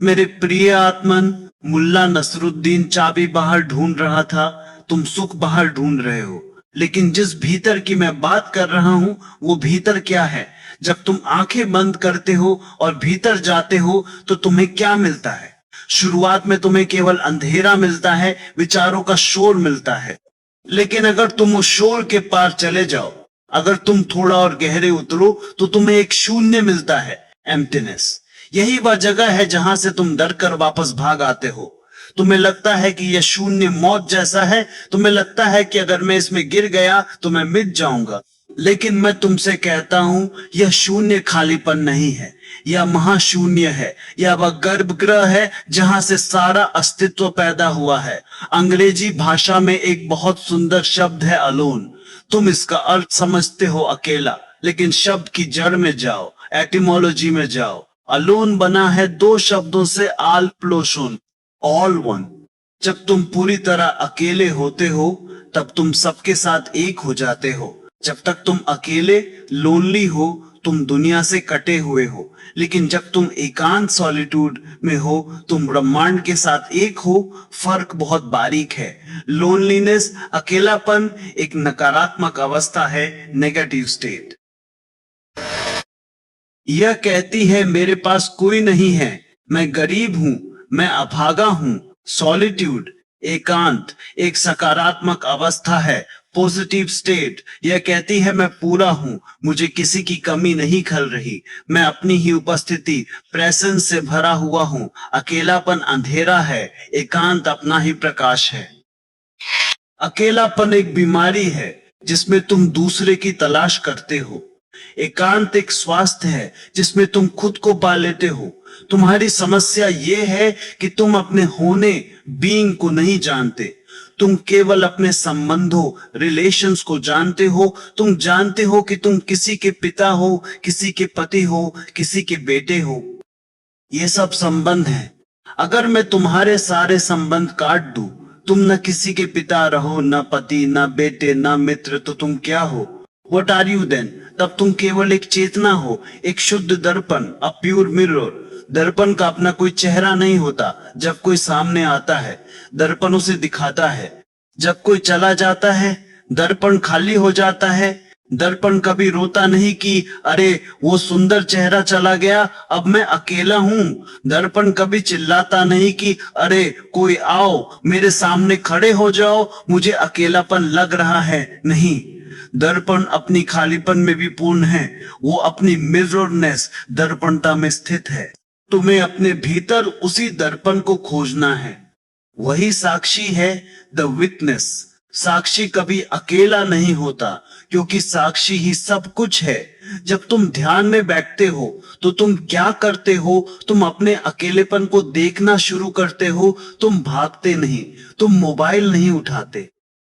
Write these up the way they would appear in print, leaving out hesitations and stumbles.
मेरे प्रिय आत्मन, मुल्ला नसरुद्दीन चाबी बाहर ढूंढ रहा था, तुम सुख बाहर ढूंढ रहे हो। लेकिन जिस भीतर की मैं बात कर रहा हूं, वो भीतर क्या है? जब तुम आंखें बंद करते हो और भीतर जाते हो तो तुम्हें क्या मिलता है? शुरुआत में तुम्हें केवल अंधेरा मिलता है, विचारों का शोर मिलता है। लेकिन अगर तुम उस शोर के पार चले जाओ, अगर तुम थोड़ा और गहरे उतरो, तो तुम्हें एक शून्य मिलता है, एम्प्टीनेस। यही वह जगह है जहां से तुम डर कर वापस भाग आते हो। तुम्हें लगता है कि यह शून्य मौत जैसा है, तुम्हें लगता है कि अगर मैं इसमें गिर गया तो मैं मिट जाऊंगा। लेकिन मैं तुमसे कहता हूं, यह शून्य खालीपन नहीं है, यह महाशून्य है। यह वह गर्भगृह है जहां से सारा अस्तित्व पैदा हुआ है। अंग्रेजी भाषा में एक बहुत सुंदर शब्द है, अलोन। तुम इसका अर्थ समझते हो, अकेला। लेकिन शब्द की जड़ में जाओ, एटिमोलॉजी में जाओ। अलोन बना है दो शब्दों से, आल प्लोशोन, ऑल वन। जब तुम पूरी तरह अकेले होते हो, तब तुम सबके साथ एक हो जाते हो। जब तक तुम अकेले लोनली हो, तुम दुनिया से कटे हुए हो। लेकिन जब तुम एकांत सॉलिट्यूड में हो, तुम ब्रह्मांड के साथ एक हो। फर्क बहुत बारीक है। लोनलीनेस, अकेलापन, एक नकारात्मक अवस्था है, नेगेटिव स्टेट। यह कहती है मेरे पास कोई नहीं है, मैं गरीब हूं, मैं अभागा हूं। सॉलिट्यूड, एकांत, एक सकारात्मक अवस्था है, पॉजिटिव स्टेट। यह कहती है मैं पूरा हूं, मुझे किसी की कमी नहीं खल रही। मैं अपनी ही उपस्थिति, प्रेजेंस से भरा हुआ हूं। अकेलापन अंधेरा है, एकांत अपना ही प्रकाश है। अकेलापन एक बीमारी है जिसमें तुम दूसरे की तलाश करते हो। एकांत एक स्वास्थ्य है जिसमें तुम खुद को पा लेते हो। तुम्हारी समस्या ये है कि तुम अपने होने, बीइंग को नहीं जानते। तुम केवल अपने संबंधों, रिलेशंस को जानते हो। तुम जानते हो कि तुम किसी के पिता हो, किसी के पति हो, किसी के बेटे हो। ये सब संबंध हैं। अगर मैं तुम्हारे सारे संबंध काट दूं, तुम न किसी के पिता रहो, न पति, न बेटे, न मित्र, तो तुम क्या हो? What are you then? तब तुम केवल एक चेतना हो, एक शुद्ध दर्पण, अ प्योर मिरर। दर्पण का अपना कोई चेहरा नहीं होता। जब कोई सामने आता है, दर्पण उसे दिखाता है। जब कोई चला जाता है, दर्पण खाली हो जाता है। दर्पण कभी रोता नहीं कि अरे वो सुंदर चेहरा चला गया, अब मैं अकेला हूं। दर्पण कभी चिल्लाता नहीं कि अरे कोई आओ, मेरे सामने खड़े हो जाओ, मुझे अकेलापन लग रहा है। नहीं, दर्पण अपनी खालीपन में भी पूर्ण है। वो अपनी मिररनेस, दर्पणता में स्थित है। तुम्हें अपने भीतर उसी दर्पण को खोजना है। वही साक्षी है, द विटनेस। साक्षी कभी अकेला नहीं होता, क्योंकि साक्षी ही सब कुछ है। जब तुम ध्यान में बैठते हो तो तुम क्या करते हो? तुम अपने अकेलेपन को देखना शुरू करते हो। तुम भागते नहीं, तुम मोबाइल नहीं उठाते।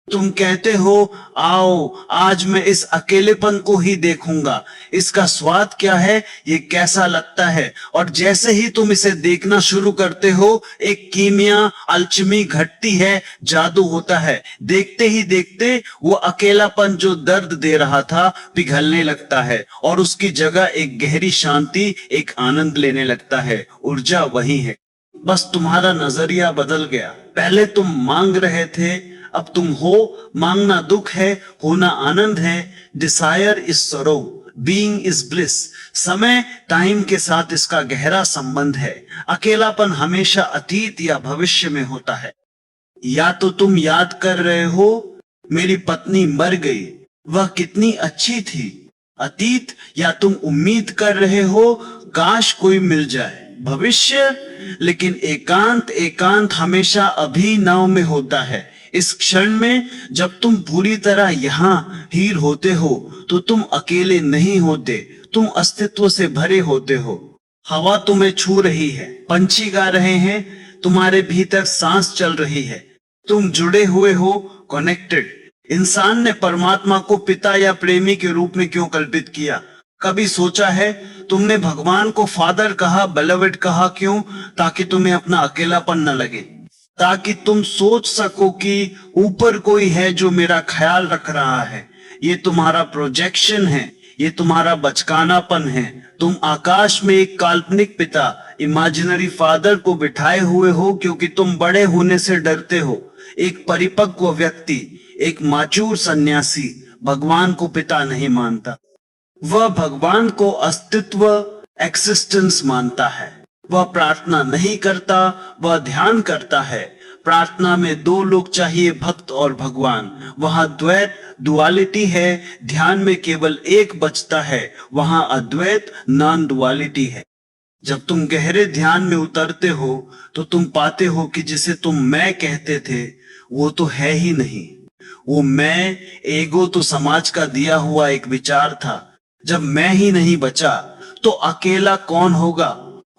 तुम कहते हो आओ आज मैं इस अकेलेपन को ही देखूंगा, इसका स्वाद क्या है, ये कैसा लगता है। और जैसे ही तुम इसे देखना शुरू करते हो, एक कीमिया, अल्चमी घटती है, जादू होता है। देखते ही देखते वो अकेलापन जो दर्द दे रहा था पिघलने लगता है और उसकी जगह एक गहरी शांति, एक आनंद लेने लगता है। ऊर्जा वही है, बस तुम्हारा नजरिया बदल गया। पहले तुम मांग रहे थे, अब तुम हो। मांगना दुख है, होना आनंद है। डिसायर इज सरो, बीइंग इज ब्लिस। समय, टाइम के साथ इसका गहरा संबंध है। अकेलापन हमेशा अतीत या भविष्य में होता है। या तो तुम याद कर रहे हो मेरी पत्नी मर गई, वह कितनी अच्छी थी, अतीत। या तुम उम्मीद कर रहे हो काश कोई मिल जाए, भविष्य। लेकिन एकांत, एकांत हमेशा अभिनव में होता है। इस क्षण में जब तुम पूरी तरह यहाँ हीर होते हो, तो तुम अकेले नहीं होते, तुम अस्तित्व से भरे होते हो। हवा तुम्हें छू रही है, पंछी गा रहे हैं, तुम्हारे भीतर सांस चल रही है। तुम जुड़े हुए हो, कनेक्टेड। इंसान ने परमात्मा को पिता या प्रेमी के रूप में क्यों कल्पित किया? कभी सोचा है? तुमने भगवान को फादर कहा, बेलोवेड कहा, क्यों? ताकि तुम्हें अपना अकेलापन न लगे, ताकि तुम सोच सको कि ऊपर कोई है जो मेरा ख्याल रख रहा है। ये तुम्हारा प्रोजेक्शन है, ये तुम्हारा बचकानापन है। तुम आकाश में एक काल्पनिक पिता, इमेजिनरी फादर को बिठाए हुए हो क्योंकि तुम बड़े होने से डरते हो। एक परिपक्व व्यक्ति, एक माचूर सन्यासी भगवान को पिता नहीं मानता। वह भगवान को अस्तित्व, एक्सिस्टेंस मानता है। वह प्रार्थना नहीं करता, वह ध्यान करता है। प्रार्थना में दो लोग चाहिए, भक्त और भगवान। वहां द्वैत, डुअलिटी है। ध्यान में केवल एक बचता है, वहां अद्वैत, नॉन डुअलिटी है। जब तुम गहरे ध्यान में उतरते हो तो तुम पाते हो कि जिसे तुम मैं कहते थे वो तो है ही नहीं। वो मैं, ईगो तो समाज का दिया हुआ एक विचार था। जब मैं ही नहीं बचा तो अकेला कौन होगा?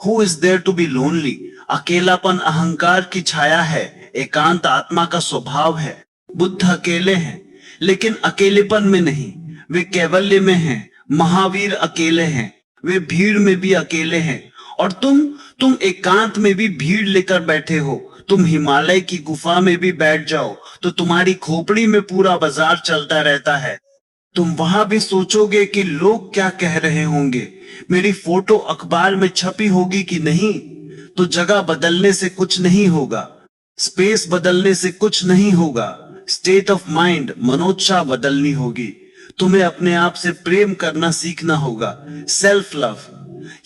Who is there to be lonely? अकेलापन अहंकार की छाया है, एकांत आत्मा का स्वभाव है। बुद्ध अकेले हैं, लेकिन अकेलेपन में नहीं, वे कैवल्य में हैं। महावीर अकेले हैं, वे भीड़ में भी अकेले हैं। और तुम एकांत में भी भीड़ लेकर बैठे हो। तुम हिमालय की गुफा में भी बैठ जाओ तो तुम्हारी खोपड़ी में पूरा बाजार चलता रहता है। तुम वहां भी सोचोगे कि लोग क्या कह रहे होंगे, मेरी फोटो अखबार में छपी होगी कि नहीं। तो जगह बदलने से कुछ नहीं होगा, स्पेस बदलने से कुछ नहीं होगा। स्टेट ऑफ माइंड, मनोदशा बदलनी होगी। तुम्हें अपने आप से प्रेम करना सीखना होगा। सेल्फ लव,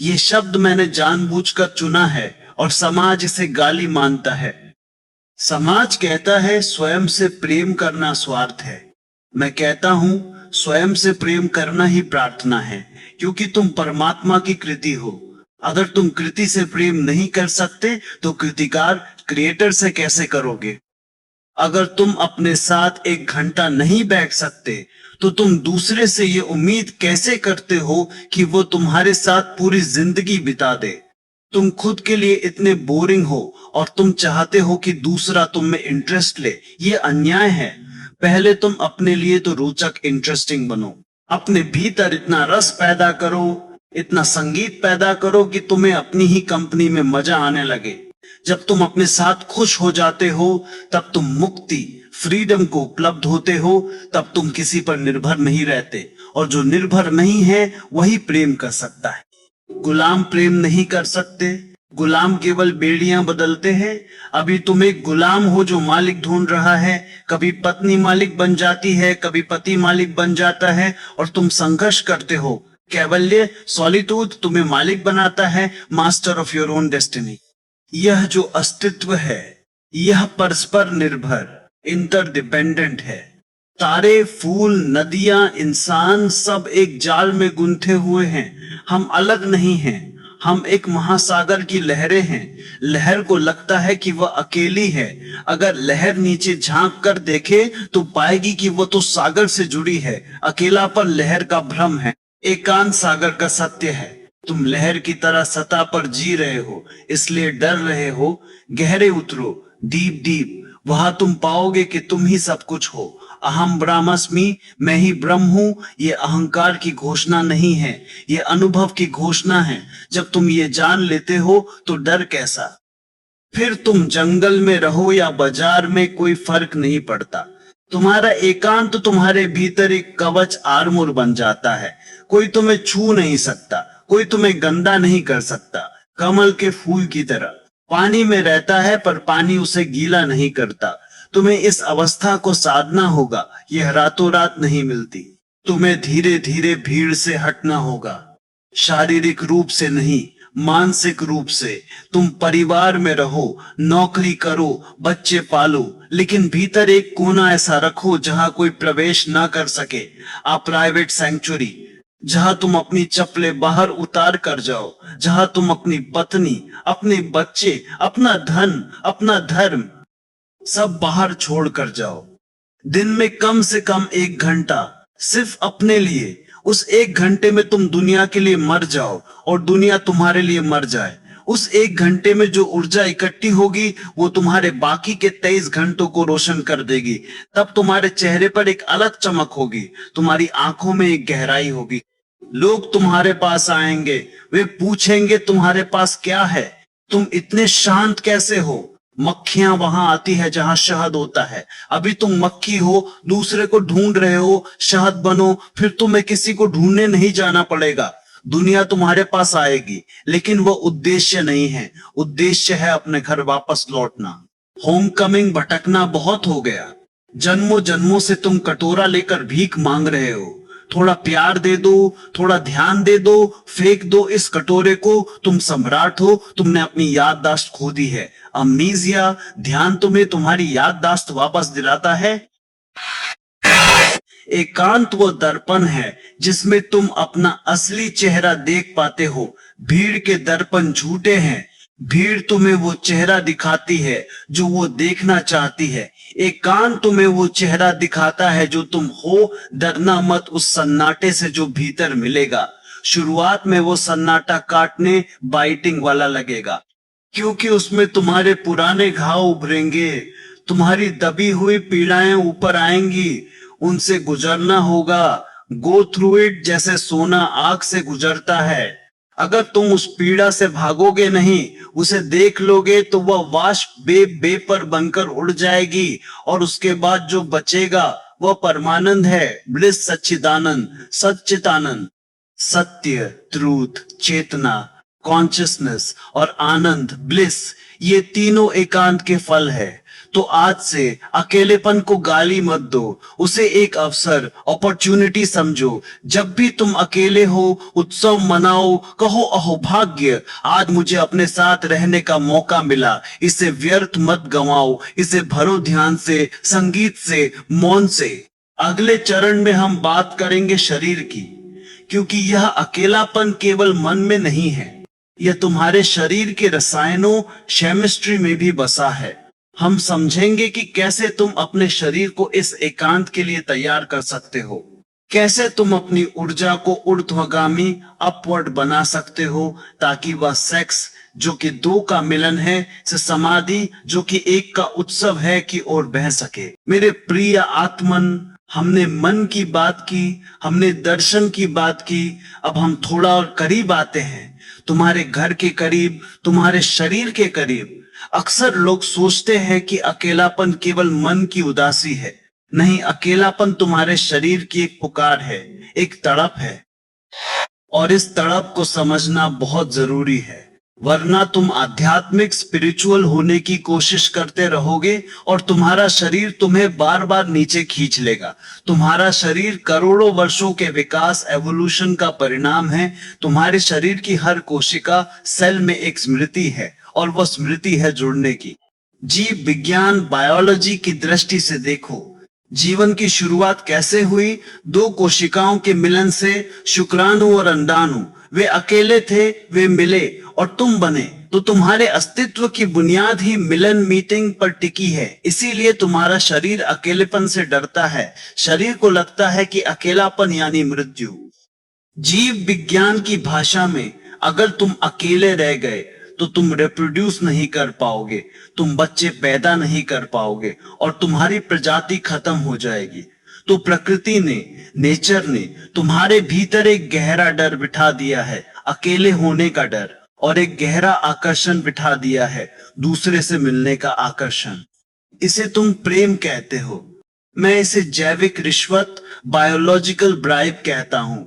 ये शब्द मैंने जानबूझकर चुना है और समाज इसे गाली मानता है। समाज कहता है स्वयं से प्रेम करना स्वार्थ है। मैं कहता हूं स्वयं से प्रेम करना ही प्रार्थना है, क्योंकि तुम परमात्मा की कृति हो। अगर तुम कृति से प्रेम नहीं कर सकते तो कृतिकार, क्रिएटर से कैसे करोगे? अगर तुम अपने साथ 1 घंटा नहीं बैठ सकते तो तुम दूसरे से ये उम्मीद कैसे करते हो कि वो तुम्हारे साथ पूरी जिंदगी बिता दे? तुम खुद के लिए इतने बोरिंग हो और तुम चाहते हो कि दूसरा तुम में इंटरेस्ट ले। ये अन्याय है। पहले तुम अपने लिए तो रोचक, इंटरेस्टिंग बनो। अपने भीतर इतना रस पैदा करो, इतना संगीत पैदा करो कि तुम्हें अपनी ही कंपनी में मजा आने लगे। जब तुम अपने साथ खुश हो जाते हो तब तुम मुक्ति, फ्रीडम को उपलब्ध होते हो। तब तुम किसी पर निर्भर नहीं रहते, और जो निर्भर नहीं है वही प्रेम कर सकता है। गुलाम प्रेम नहीं कर सकते, गुलाम केवल बेड़ियां बदलते हैं। अभी तुम एक गुलाम हो जो मालिक ढूंढ रहा है। कभी पत्नी मालिक बन जाती है, कभी पति मालिक बन जाता है, और तुम संघर्ष करते हो। कैवल्य, सॉलिट्यूड तुम्हें मालिक बनाता है, master of your own destiny. यह जो अस्तित्व है यह परस्पर निर्भर, इंटरडिपेंडेंट है। तारे, फूल, नदियां, इंसान सब एक जाल में गुंथे हुए हैं। हम अलग नहीं हैं, हम एक महासागर की लहरें हैं। लहर को लगता है कि वह अकेली है। अगर लहर नीचे झांक कर देखे तो पाएगी कि वह तो सागर से जुड़ी है। अकेलापन लहर का भ्रम है, एकांत सागर का सत्य है। तुम लहर की तरह सतह पर जी रहे हो, इसलिए डर रहे हो। गहरे उतरो, डीप डीप, वहां तुम पाओगे कि तुम ही सब कुछ हो। अहम ब्रह्मास्मि, मैं ही ब्रह्म हूं। ये अहंकार की घोषणा नहीं है, ये अनुभव की घोषणा है। जब तुम ये जान लेते हो तो डर कैसा? फिर तुम जंगल में रहो या बाजार में, कोई फर्क नहीं पड़ता। तुम्हारा एकांत तुम्हारे भीतर एक कवच, आर्मोर बन जाता है। कोई तुम्हें छू नहीं सकता, कोई तुम्हें गंदा नहीं कर सकता। कमल के फूल की तरह पानी में रहता है पर पानी उसे गीला नहीं करता। तुम्हें इस अवस्था को साधना होगा, यह रातों रात नहीं मिलती। तुम्हें धीरे धीरे भीड़ से हटना होगा, शारीरिक रूप से नहीं, मानसिक रूप से। तुम परिवार में रहो, नौकरी करो, बच्चे पालो, लेकिन भीतर एक कोना ऐसा रखो जहां कोई प्रवेश ना कर सके। आ प्राइवेट सैंक्चुरी, जहां तुम अपनी चप्पलें बाहर उतार कर जाओ, जहां तुम अपनी पत्नी, अपने बच्चे, अपना धन, अपना धर्म सब बाहर छोड़ कर जाओ। दिन में कम से कम 1 घंटा सिर्फ अपने लिए। उस 1 घंटे में तुम दुनिया के लिए मर जाओ और दुनिया तुम्हारे लिए मर जाए। उस 1 घंटे में जो ऊर्जा इकट्ठी होगी वो तुम्हारे बाकी के 23 घंटों को रोशन कर देगी। तब तुम्हारे चेहरे पर एक अलग चमक होगी, तुम्हारी आंखों में एक गहराई होगी। लोग तुम्हारे पास आएंगे, वे पूछेंगे तुम्हारे पास क्या है, तुम इतने शांत कैसे हो? मक्खियां वहां आती है जहां शहद होता है। अभी तुम मक्खी हो, दूसरे को ढूंढ रहे हो, शहद बनो, फिर तुम्हें किसी को ढूंढने नहीं जाना पड़ेगा। दुनिया तुम्हारे पास आएगी, लेकिन वो उद्देश्य नहीं है। उद्देश्य है अपने घर वापस लौटना। होमकमिंग भटकना बहुत हो गया। जन्मों जन्मों से तुम कटोरा लेकर भीख मांग रहे हो। थोड़ा प्यार दे दो, थोड़ा ध्यान दे दो, फेंक दो इस कटोरे को। तुम सम्राट हो, तुमने अपनी याददाश्त खो दी है। अमनीजिया, ध्यान तुम्हें तुम्हारी याददाश्त वापस दिलाता है। एकांत वो दर्पण है जिसमें तुम अपना असली चेहरा देख पाते हो। भीड़ के दर्पण झूठे हैं। भीड़ तुम्हें वो चेहरा दिखाती है जो वो देखना चाहती है। एकांत तुम्हें वो चेहरा दिखाता है जो तुम हो। डरना मत उस सन्नाटे से जो भीतर मिलेगा। शुरुआत में वो सन्नाटा काटने बाइटिंग वाला लगेगा, क्योंकि उसमें तुम्हारे पुराने घाव उभरेंगे। तुम्हारी दबी हुई पीड़ाएं ऊपर आएंगी, उनसे गुजरना होगा। गो थ्रू इट जैसे सोना आग से गुजरता है। अगर तुम उस पीड़ा से भागोगे नहीं, उसे देख लोगे, तो वह वाष्प बेपर बनकर उड़ जाएगी, और उसके बाद जो बचेगा वह परमानंद है। ब्लिस, सच्चिदानंद, सच्चितानंद। सत्य, ट्रूथ, चेतना, कॉन्शियसनेस और आनंद, ब्लिस, ये तीनों एकांत के फल है। तो आज से अकेलेपन को गाली मत दो, उसे एक अवसर, अपॉर्चुनिटी समझो। जब भी तुम अकेले हो, उत्सव मनाओ, कहो अहोभाग्य, आज मुझे अपने साथ रहने का मौका मिला। इसे व्यर्थ मत गंवाओ, इसे भरो ध्यान से, संगीत से, मौन से। अगले चरण में हम बात करेंगे शरीर की, क्योंकि यह अकेलापन केवल मन में नहीं है, यह तुम्हारे शरीर के रसायनों, केमिस्ट्री में भी बसा है। हम समझेंगे कि कैसे तुम अपने शरीर को इस एकांत के लिए तैयार कर सकते हो, कैसे तुम अपनी ऊर्जा को ऊर्ध्वगामी, अपवर्ड बना सकते हो, ताकि वह सेक्स जो कि दो का मिलन है, से समाधि जो कि एक का उत्सव है, की ओर बह सके। मेरे प्रिय आत्मन, हमने मन की बात की, हमने दर्शन की बात की, अब हम थोड़ा और करीब आते हैं, तुम्हारे घर के करीब, तुम्हारे शरीर के करीब। अक्सर लोग सोचते हैं कि अकेलापन केवल मन की उदासी है। नहीं, अकेलापन तुम्हारे शरीर की एक पुकार है, एक तड़प है, और इस तड़प को समझना बहुत जरूरी है। वरना तुम आध्यात्मिक, स्पिरिचुअल होने की कोशिश करते रहोगे और तुम्हारा शरीर तुम्हें बार बार नीचे खींच लेगा। तुम्हारा शरीर करोड़ों वर्षों के विकास, एवोल्यूशन का परिणाम है। तुम्हारे शरीर की हर कोशिका, सेल में एक स्मृति है, और वह स्मृति है जुड़ने की। जीव विज्ञान, बायोलॉजी की दृष्टि से देखो, जीवन की शुरुआत कैसे हुई? दो कोशिकाओं के मिलन से, शुक्राणु और अंडाणु। वे अकेले थे, वे मिले और तुम बने। तो तुम्हारे अस्तित्व की बुनियाद ही मिलन, मीटिंग पर टिकी है। इसीलिए तुम्हारा शरीर अकेलेपन से डरता है। शरीर को लगता है कि अकेलापन यानी मृत्यु। जीव विज्ञान की भाषा में, अगर तुम अकेले रह गए तो तुम रिप्रोड्यूस नहीं कर पाओगे, तुम बच्चे पैदा नहीं कर पाओगे, और तुम्हारी प्रजाति खत्म हो जाएगी। तो प्रकृति ने, नेचर ने तुम्हारे भीतर एक गहरा डर बिठा दिया है, अकेले होने का डर, और एक गहरा आकर्षण बिठा दिया है, दूसरे से मिलने का आकर्षण। इसे तुम प्रेम कहते हो, मैं इसे जैविक रिश्वत, बायोलॉजिकल ब्राइब कहता हूं।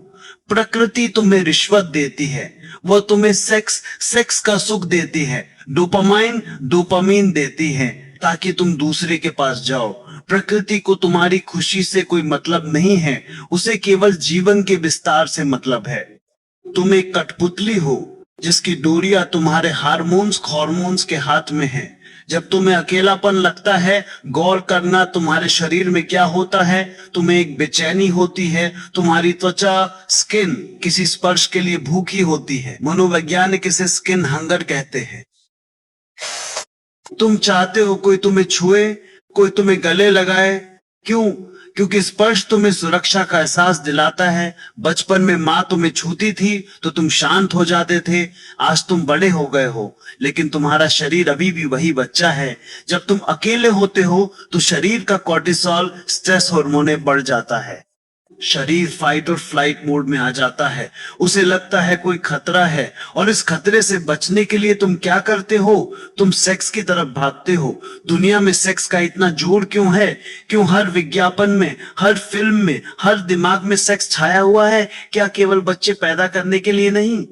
प्रकृति तुम्हें रिश्वत देती है, वह तुम्हें सेक्स का सुख देती है, डोपामाइन देती है, ताकि तुम दूसरे के पास जाओ। प्रकृति को तुम्हारी खुशी से कोई मतलब नहीं है, उसे केवल जीवन के विस्तार से मतलब है। तुम एक कठपुतली हो जिसकी डोरियां तुम्हारे हार्मोन्स के हाथ में है। जब तुम्हें अकेलापन लगता है, गौर करना तुम्हारे शरीर में क्या होता है। तुम्हें एक बेचैनी होती है, तुम्हारी त्वचा, स्किन किसी स्पर्श के लिए भूखी होती है। मनोवैज्ञानिक इसे स्किन हंगर कहते हैं। तुम चाहते हो कोई तुम्हें छुए, कोई तुम्हें गले लगाए। क्यों? क्योंकि स्पर्श तुम्हें सुरक्षा का एहसास दिलाता है। बचपन में माँ तुम्हें छूती थी तो तुम शांत हो जाते थे। आज तुम बड़े हो गए हो, लेकिन तुम्हारा शरीर अभी भी वही बच्चा है। जब तुम अकेले होते हो तो शरीर का कॉर्टिसोल, स्ट्रेस हार्मोन बढ़ जाता है। शरीर फाइट और फ्लाइट मोड में आ जाता है। उसे लगता है कोई खतरा है और इस खतरे से बचने के लिए तुम क्या करते हो? तुम सेक्स की तरफ भागते हो। दुनिया में सेक्स का इतना जोर क्यों है? क्यों हर विज्ञापन में, हर फिल्म में, हर दिमाग में सेक्स छाया हुआ है? क्या केवल बच्चे पैदा करने के लिए नहीं?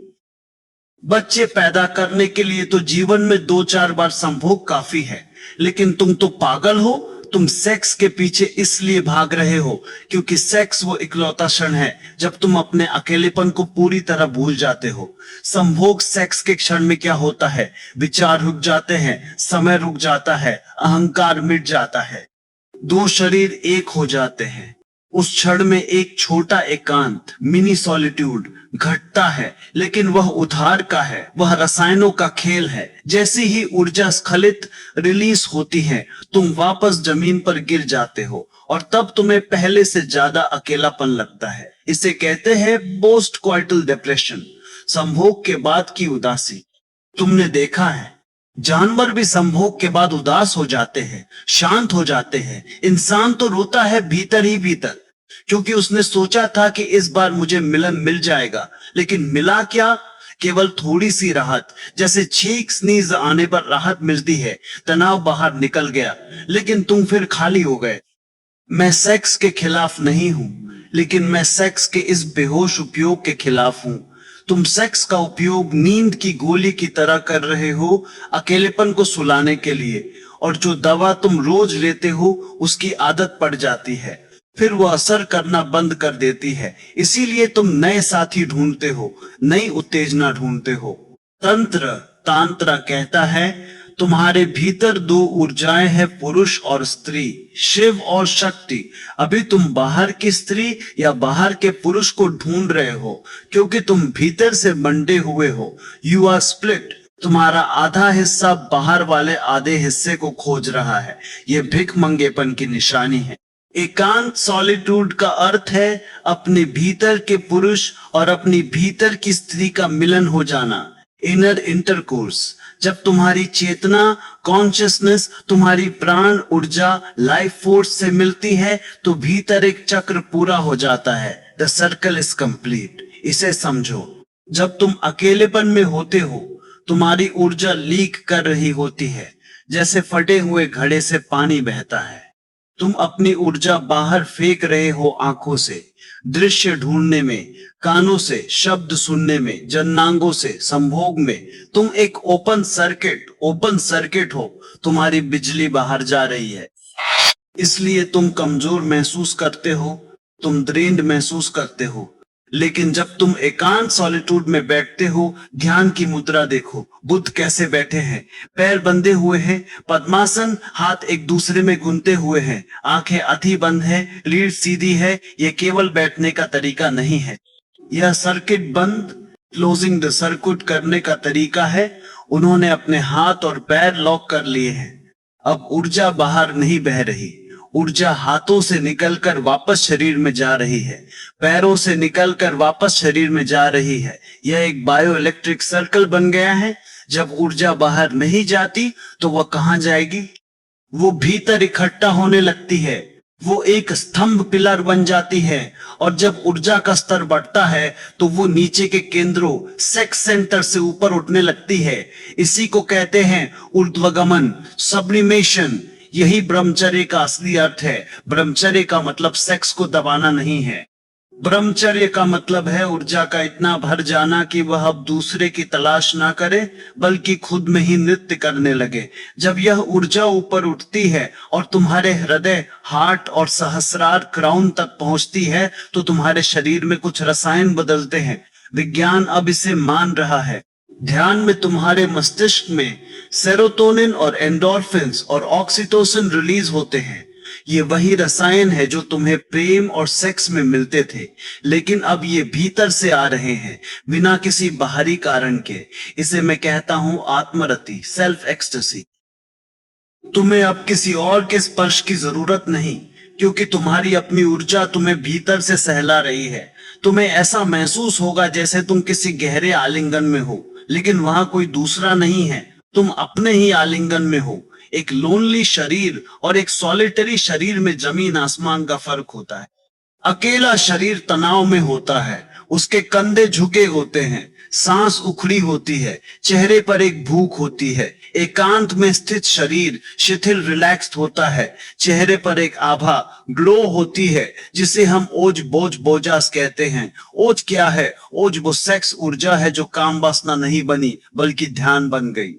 बच्चे पैदा करने के लिए तो जीवन में 2-4 बार संभोग काफी है। लेकिन तुम तो पागल हो। तुम सेक्स के पीछे इसलिए भाग रहे हो क्योंकि सेक्स वो इकलौता क्षण है जब तुम अपने अकेलेपन को पूरी तरह भूल जाते हो। संभोग सेक्स के क्षण में क्या होता है? विचार रुक जाते हैं, समय रुक जाता है, अहंकार मिट जाता है, दो शरीर एक हो जाते हैं। उस क्षण में एक छोटा एकांत, मिनी सॉलिट्यूड घटता है, लेकिन वह उधार का है, वह रसायनों का खेल है। जैसी ही ऊर्जा स्खलित रिलीज होती है, तुम वापस जमीन पर गिर जाते हो और तब तुम्हें पहले से ज्यादा अकेलापन लगता है। इसे कहते हैं पोस्ट कॉइटल डिप्रेशन, संभोग के बाद की उदासी। तुमने देखा है जानवर भी संभोग के बाद उदास हो जाते हैं, शांत हो जाते हैं। इंसान तो रोता है भीतर ही भीतर, क्योंकि उसने सोचा था कि इस बार मुझे मिलन मिल जाएगा, लेकिन मिला क्या? केवल थोड़ी सी राहत, जैसे छींक स्नीज आने पर राहत मिलती है, तनाव बाहर निकल गया, लेकिन तुम फिर खाली हो गए। मैं सेक्स के खिलाफ नहीं हूं, लेकिन मैं सेक्स के इस बेहोश उपयोग के खिलाफ हूं। तुम सेक्स का उपयोग नींद की गोली की तरह कर रहे हो, अकेलेपन को सुलाने के लिए, और जो दवा तुम रोज लेते हो उसकी आदत पड़ जाती है, फिर वो असर करना बंद कर देती है। इसीलिए तुम नए साथी ढूंढते हो, नई उत्तेजना ढूंढते हो। तंत्र तांत्रा कहता है तुम्हारे भीतर दो ऊर्जाएं हैं, पुरुष और स्त्री, शिव और शक्ति। अभी तुम बाहर की स्त्री या बाहर के पुरुष को ढूंढ रहे हो, क्योंकि तुम भीतर से बंटे हुए हो। You are split. तुम्हारा आधा हिस्सा बाहर वाले आधे हिस्से को खोज रहा है। यह भिखमंगेपन की निशानी है। एकांत सॉलिट्यूड का अर्थ है अपने भीतर के पुरुष और अपनी भीतर की स्त्री का मिलन हो जाना, इनर इंटरकोर्स। जब तुम्हारी चेतना, कॉन्शियसनेस, तुम्हारी प्राण ऊर्जा, लाइफ फोर्स से मिलती है तो भीतर एक चक्र पूरा हो जाता है। The circle is complete. इसे समझो, जब तुम अकेलेपन में होते हो, तुम्हारी ऊर्जा लीक कर रही होती है, जैसे फटे हुए घड़े से पानी बहता है। तुम अपनी ऊर्जा बाहर फेंक रहे हो, आंखों से दृश्य ढूंढने में, कानों से शब्द सुनने में, जननांगों से संभोग में। तुम एक ओपन सर्किट हो। तुम्हारी बिजली बाहर जा रही है, इसलिए तुम कमजोर महसूस करते हो, तुम ड्रेन्ड महसूस करते हो। लेकिन जब तुम एकांत सॉलिट्यूड में बैठते हो, ध्यान की मुद्रा देखो। बुद्ध कैसे बैठे हैं? पैर बंधे हुए हैं, पद्मासन, हाथ एक दूसरे में गुंथे हुए हैं, आंखें अधी बंद है, रीढ़ सीधी है। यह केवल बैठने का तरीका नहीं है, यह सर्किट बंद, क्लोजिंग द सर्किट करने का तरीका है। उन्होंने अपने हाथ और पैर लॉक कर लिए हैं। अब ऊर्जा बाहर नहीं बह रही, ऊर्जा हाथों से निकलकर वापस शरीर में जा रही है, पैरों से निकलकर वापस शरीर में जा रही है। यह एक बायो इलेक्ट्रिक सर्कल बन गया है। जब ऊर्जा बाहर नहीं जाती तो वह कहां जाएगी? वो भीतर इकट्ठा होने लगती है, वो एक स्तंभ पिलर बन जाती है। और जब ऊर्जा का स्तर बढ़ता है तो वो नीचे के केंद्रों, सेक्स सेंटर से ऊपर उठने लगती है। इसी को कहते हैं ऊर्ध्वगमन, सब्लिमेशन। यही ब्रह्मचर्य का असली अर्थ है। ब्रह्मचर्य का मतलब सेक्स को दबाना नहीं है। ब्रह्मचर्य का मतलब है ऊर्जा का इतना भर जाना कि वह अब दूसरे की तलाश ना करे, बल्कि खुद में ही नृत्य करने लगे। जब यह ऊर्जा ऊपर उठती है और तुम्हारे हृदय, हार्ट और सहस्रार क्राउन तक पहुंचती है तो तुम्हारे शरीर में कुछ रसायन बदलते हैं। विज्ञान अब इसे मान रहा है। ध्यान में तुम्हारे मस्तिष्क में सेरोटोनिन और एंडोर्फिन्स और ऑक्सीटोसिन रिलीज होते हैं। ये वही रसायन है जो तुम्हें प्रेम और सेक्स में मिलते थे, लेकिन अब ये भीतर से आ रहे हैं, बिना किसी बाहरी कारण के। इसे मैं कहता हूं आत्मरति, सेल्फ एक्सटेसी। तुम्हें अब किसी और के स्पर्श की जरूरत नहीं, क्योंकि तुम्हारी अपनी ऊर्जा तुम्हें भीतर से सहला रही है। तुम्हें ऐसा महसूस होगा जैसे तुम किसी गहरे आलिंगन में हो, लेकिन वहां कोई दूसरा नहीं है, तुम अपने ही आलिंगन में हो। एक लोनली शरीर और एक सॉलिटरी शरीर में जमीन आसमान का फर्क होता है। अकेला शरीर तनाव में होता है, उसके कंधे झुके होते हैं, सांस उखड़ी होती है, चेहरे पर एक भूख होती है। एकांत में स्थित शरीर शिथिल रिलैक्स्ड होता है, चेहरे पर एक आभा ग्लो होती है, जिसे हम ओज बोझ बोजास कहते हैं। ओज क्या है? ओज वो सेक्स ऊर्जा है जो काम वासना नहीं बनी बल्कि ध्यान बन गई,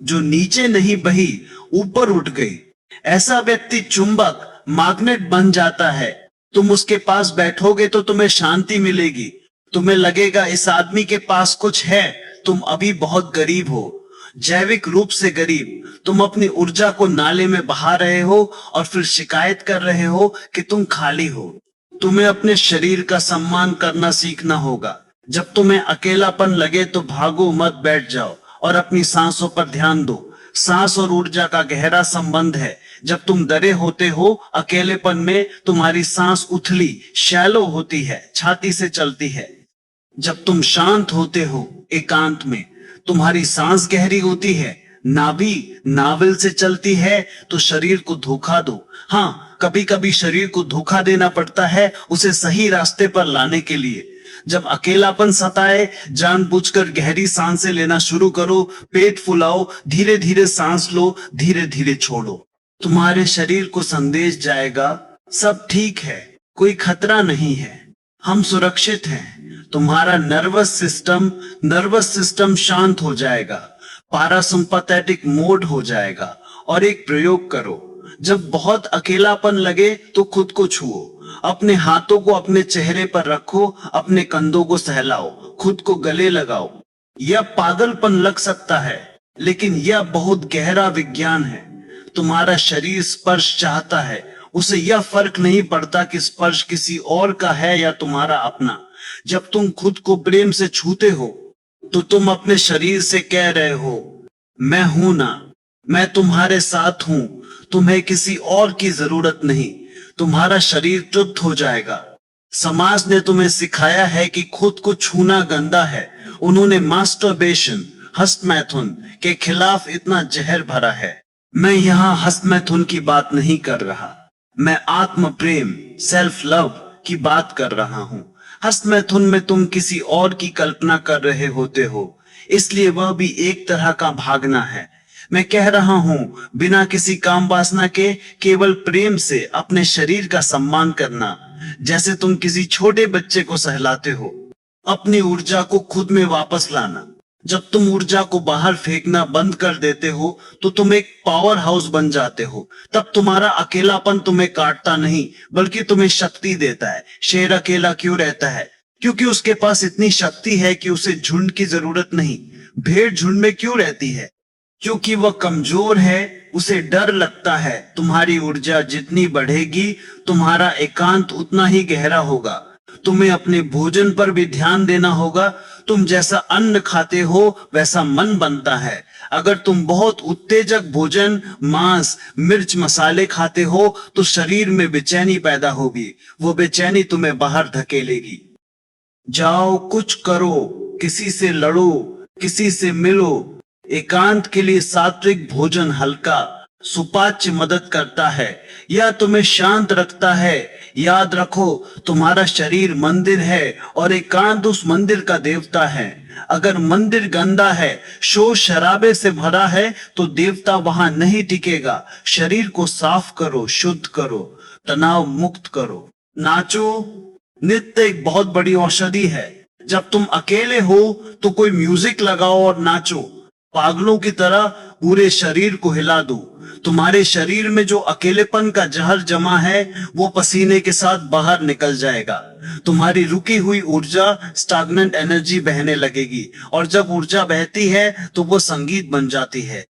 जो नीचे नहीं बही ऊपर उठ गई। ऐसा व्यक्ति चुंबक मैग्नेट बन जाता है। तुम उसके पास बैठोगे तो तुम्हें शांति मिलेगी, तुम्हें लगेगा इस आदमी के पास कुछ है। तुम अभी बहुत गरीब हो, जैविक रूप से गरीब। तुम अपनी ऊर्जा को नाले में बहा रहे हो और फिर शिकायत कर रहे हो कि तुम खाली हो। तुम्हें अपने शरीर का सम्मान करना सीखना होगा। जब तुम्हें अकेलापन लगे तो भागो मत, बैठ जाओ और अपनी सांसों पर ध्यान दो। सांस और ऊर्जा का गहरा संबंध है। जब तुम डरे होते हो अकेलेपन में, तुम्हारी सांस उथली शैलो होती है, छाती से चलती है। जब तुम शांत होते हो एकांत में, तुम्हारी सांस गहरी होती है, नाभि नावल से चलती है। तो शरीर को धोखा दो। हाँ, कभी कभी शरीर को धोखा देना पड़ता है उसे सही रास्ते पर लाने के लिए। जब अकेलापन सताए, जानबूझकर गहरी सांसें लेना शुरू करो, पेट फुलाओ, धीरे धीरे सांस लो, धीरे धीरे छोड़ो। तुम्हारे शरीर को संदेश जाएगा, सब ठीक है, कोई खतरा नहीं है, हम सुरक्षित हैं। तुम्हारा नर्वस सिस्टम शांत हो जाएगा, पारासिम्पैथेटिक मोड हो जाएगा। और एक प्रयोग करो, जब बहुत अकेलापन लगे तो खुद को छुओ, अपने हाथों को अपने चेहरे पर रखो, अपने कंधों को सहलाओ, खुद को गले लगाओ। यह पागलपन लग सकता है, लेकिन यह बहुत गहरा विज्ञान है। तुम्हारा शरीर स्पर्श चाहता है, उसे यह फर्क नहीं पड़ता कि स्पर्श किसी और का है या तुम्हारा अपना। जब तुम खुद को प्रेम से छूते हो तो तुम अपने शरीर से कह रहे हो, मैं हूं ना, मैं तुम्हारे साथ हूं, तुम्हें किसी और की जरूरत नहीं। तुम्हारा शरीर तृप्त हो जाएगा। समाज ने तुम्हें सिखाया है कि खुद को छूना गंदा है। उन्होंने मास्टरबेशन, हस्तमैथुन के खिलाफ इतना जहर भरा है। मैं यहाँ हस्तमैथुन की बात नहीं कर रहा, मैं आत्म प्रेम, सेल्फ लव की बात कर रहा हूं। हस्तमैथुन में तुम किसी और की कल्पना कर रहे होते हो, इसलिए वह भी एक तरह का भागना है। मैं कह रहा हूं, बिना किसी काम वासना के, केवल प्रेम से अपने शरीर का सम्मान करना, जैसे तुम किसी छोटे बच्चे को सहलाते हो। अपनी ऊर्जा को खुद में वापस लाना। जब तुम ऊर्जा को बाहर फेंकना बंद कर देते हो तो तुम एक पावर हाउस बन जाते हो। तब तुम्हारा अकेलापन तुम्हें काटता नहीं बल्कि तुम्हें शक्ति देता है। शेर अकेला क्यों रहता है? क्योंकि उसके पास इतनी शक्ति है कि उसे झुंड की जरूरत नहीं। भेड़ झुंड में क्यों रहती है? क्योंकि वह कमजोर है, उसे डर लगता है। तुम्हारी ऊर्जा जितनी बढ़ेगी, तुम्हारा एकांत उतना ही गहरा होगा। तुम्हें अपने भोजन पर भी ध्यान देना होगा। तुम जैसा अन्न खाते हो वैसा मन बनता है। अगर तुम बहुत उत्तेजक भोजन, मांस, मिर्च, मसाले खाते हो तो शरीर में बेचैनी पैदा होगी। वो बेचैनी तुम्हें बाहर धकेलेगी। जाओ, कुछ करो, किसी से लड़ो, किसी से मिलो। एकांत के लिए सात्विक भोजन हल्का सुपाच्य मदद करता है। यह तुम्हें शांत रखता है। याद रखो, तुम्हारा शरीर मंदिर है और एकांत उस मंदिर का देवता है। अगर मंदिर गंदा है, शोर शराबे से भरा है, तो देवता वहां नहीं टिकेगा। शरीर को साफ करो, शुद्ध करो, तनाव मुक्त करो। नाचो। नृत्य एक बहुत बड़ी औषधि है। जब तुम अकेले हो तो कोई म्यूजिक लगाओ और नाचो। पागलों की तरह पूरे शरीर को हिला दो। तुम्हारे शरीर में जो अकेलेपन का जहर जमा है वो पसीने के साथ बाहर निकल जाएगा। तुम्हारी रुकी हुई ऊर्जा, स्टैग्नेंट एनर्जी बहने लगेगी, और जब ऊर्जा बहती है तो वो संगीत बन जाती है।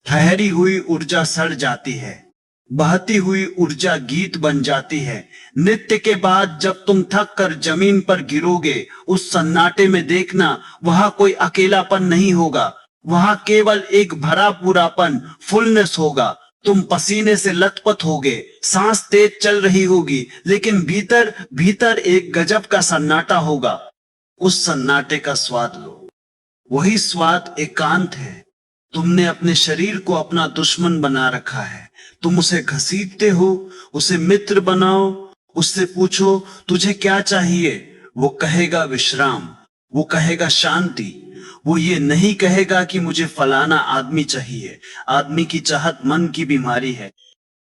ठहरी हुई ऊर्जा सड़ जाती है, बहती हुई ऊर्जा गीत बन जाती है। नृत्य के बाद जब तुम थक कर जमीन पर गिरोगे, उस सन्नाटे में देखना, वहां कोई अकेलापन नहीं होगा, वहां केवल एक भरा पूरापन, फुलनेस होगा। तुम पसीने से लथपथ होगे, सांस तेज चल रही होगी, लेकिन भीतर भीतर एक गजब का सन्नाटा होगा। उस सन्नाटे का स्वाद लो। वही स्वाद एकांत है। तुमने अपने शरीर को अपना दुश्मन बना रखा है। तुम उसे घसीटते हो। उसे मित्र बनाओ, उससे पूछो तुझे क्या चाहिए, वो कहेगा विश्राम, वो कहेगा शांति। वो ये नहीं कहेगा कि मुझे फलाना आदमी चाहिए। आदमी की चाहत मन की बीमारी है।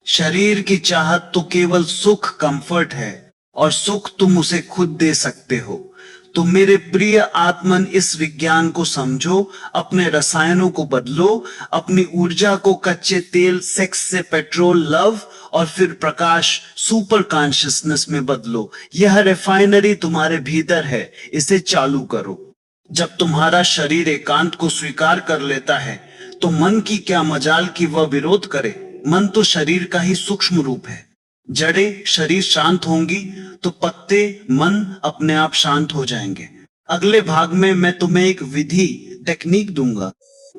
शरीर की चाहत तो केवल सुख, कंफर्ट है, और सुख तुम उसे खुद दे सकते हो। तो मेरे प्रिय आत्मन, इस विज्ञान को समझो, अपने रसायनों को बदलो, अपनी ऊर्जा को कच्चे तेल, सेक्स से पेट्रोल, लव और फिर प्रकाश, सुपर कॉन्शियसनेस में बदलो। यह रिफाइनरी तुम्हारे भीतर है, इसे चालू करो। जब तुम्हारा शरीर एकांत को स्वीकार कर लेता है तो मन की क्या मजाल कि वह विरोध करे। मन तो शरीर का ही सूक्ष्म रूप है। जड़ें शरीर शांत होंगी तो पत्ते, मन अपने आप शांत हो जाएंगे। अगले भाग में मैं तुम्हें एक विधि, टेक्निक दूंगा।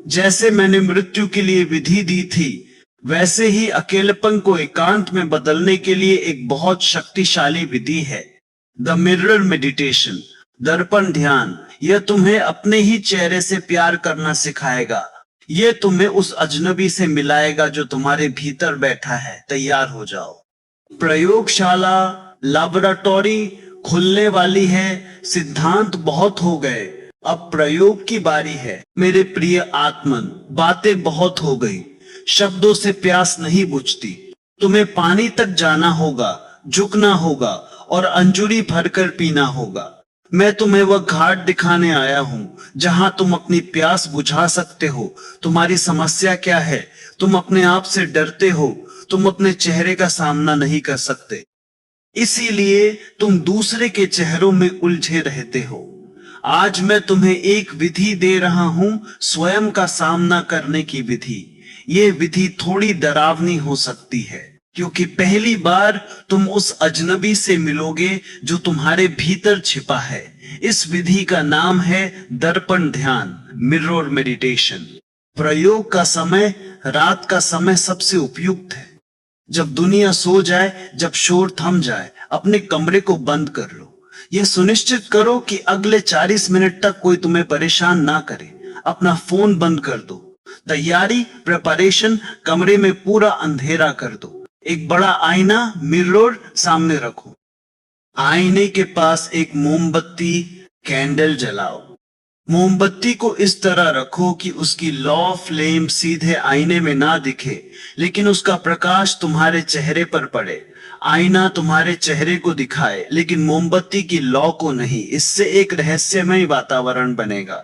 जैसे मैंने मृत्यु के लिए विधि दी थी, वैसे ही अकेलेपन को एकांत में बदलने के लिए एक बहुत शक्तिशाली विधि है, द मिरर मेडिटेशन, दर्पण ध्यान। यह तुम्हें अपने ही चेहरे से प्यार करना सिखाएगा। यह तुम्हें उस अजनबी से मिलाएगा जो तुम्हारे भीतर बैठा है। तैयार हो जाओ। प्रयोगशाला, लैबोरेटरी खुलने वाली है। सिद्धांत बहुत हो गए, अब प्रयोग की बारी है। मेरे प्रिय आत्मन, बातें बहुत हो गई, शब्दों से प्यास नहीं बुझती। तुम्हें पानी तक जाना होगा, झुकना होगा और अंजुरी भरकर पीना होगा। मैं तुम्हें वह घाट दिखाने आया हूं जहां तुम अपनी प्यास बुझा सकते हो। तुम्हारी समस्या क्या है? तुम अपने आप से डरते हो, तुम अपने चेहरे का सामना नहीं कर सकते, इसीलिए तुम दूसरे के चेहरों में उलझे रहते हो। आज मैं तुम्हें एक विधि दे रहा हूं, स्वयं का सामना करने की विधि। ये विधि थोड़ी डरावनी हो सकती है, क्योंकि पहली बार तुम उस अजनबी से मिलोगे जो तुम्हारे भीतर छिपा है। इस विधि का नाम है दर्पण ध्यान, मिरर मेडिटेशन। प्रयोग का समय, रात का समय सबसे उपयुक्त है। जब दुनिया सो जाए, जब शोर थम जाए, अपने कमरे को बंद कर लो। यह सुनिश्चित करो कि अगले 40 मिनट तक कोई तुम्हें परेशान ना करे। अपना फोन बंद कर दो। तैयारी, प्रिपरेशन, कमरे में पूरा अंधेरा कर दो। एक बड़ा आईना, मिरर सामने रखो। आईने के पास एक मोमबत्ती, कैंडल जलाओ। मोमबत्ती को इस तरह रखो कि उसकी लौ फ्लेम सीधे आईने में ना दिखे, लेकिन उसका प्रकाश तुम्हारे चेहरे पर पड़े। आईना तुम्हारे चेहरे को दिखाए, लेकिन मोमबत्ती की लौ को नहीं। इससे एक रहस्यमय वातावरण बनेगा।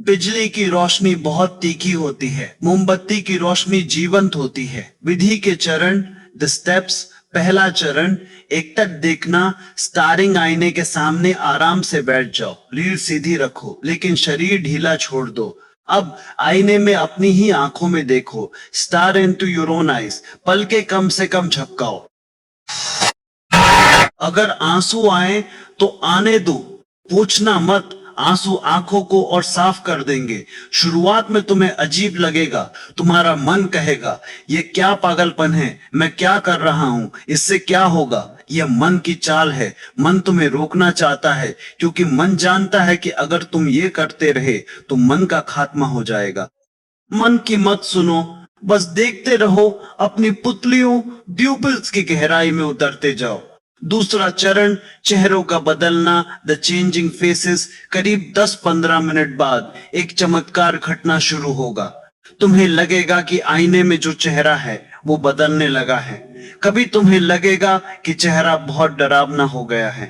बिजली की रोशनी बहुत तीखी होती है, मोमबत्ती की रोशनी जीवंत होती है। विधि के चरण, द स्टेप्स। पहला चरण, एकटक देखना। स्टारिंग आईने के सामने आराम से बैठ जाओ, रीढ़ सीधी रखो, लेकिन शरीर ढीला छोड़ दो। अब आईने में अपनी ही आंखों में देखो। Stare into your own eyes. पलके कम से कम झपकाओ। अगर आंसू आए तो आने दो, पूछना मत। आंसू आंखों को और साफ कर देंगे। शुरुआत में तुम्हें अजीब लगेगा, तुम्हारा मन कहेगा ये क्या पागलपन है, मैं क्या कर रहा हूं, इससे क्या होगा। यह मन की चाल है। मन तुम्हें रोकना चाहता है, क्योंकि मन जानता है कि अगर तुम ये करते रहे तो मन का खात्मा हो जाएगा। मन की मत सुनो, बस देखते रहो। अपनी पुतलियों, ड्यूपल्स की गहराई में उतरते जाओ। दूसरा चरण, चेहरों का बदलना, द चेंजिंग फेसेस। करीब 10-15 मिनट बाद एक चमत्कार घटना शुरू होगा। तुम्हें लगेगा कि आईने में जो चेहरा है वो बदलने लगा है। कभी तुम्हें लगेगा कि चेहरा बहुत डरावना हो गया है,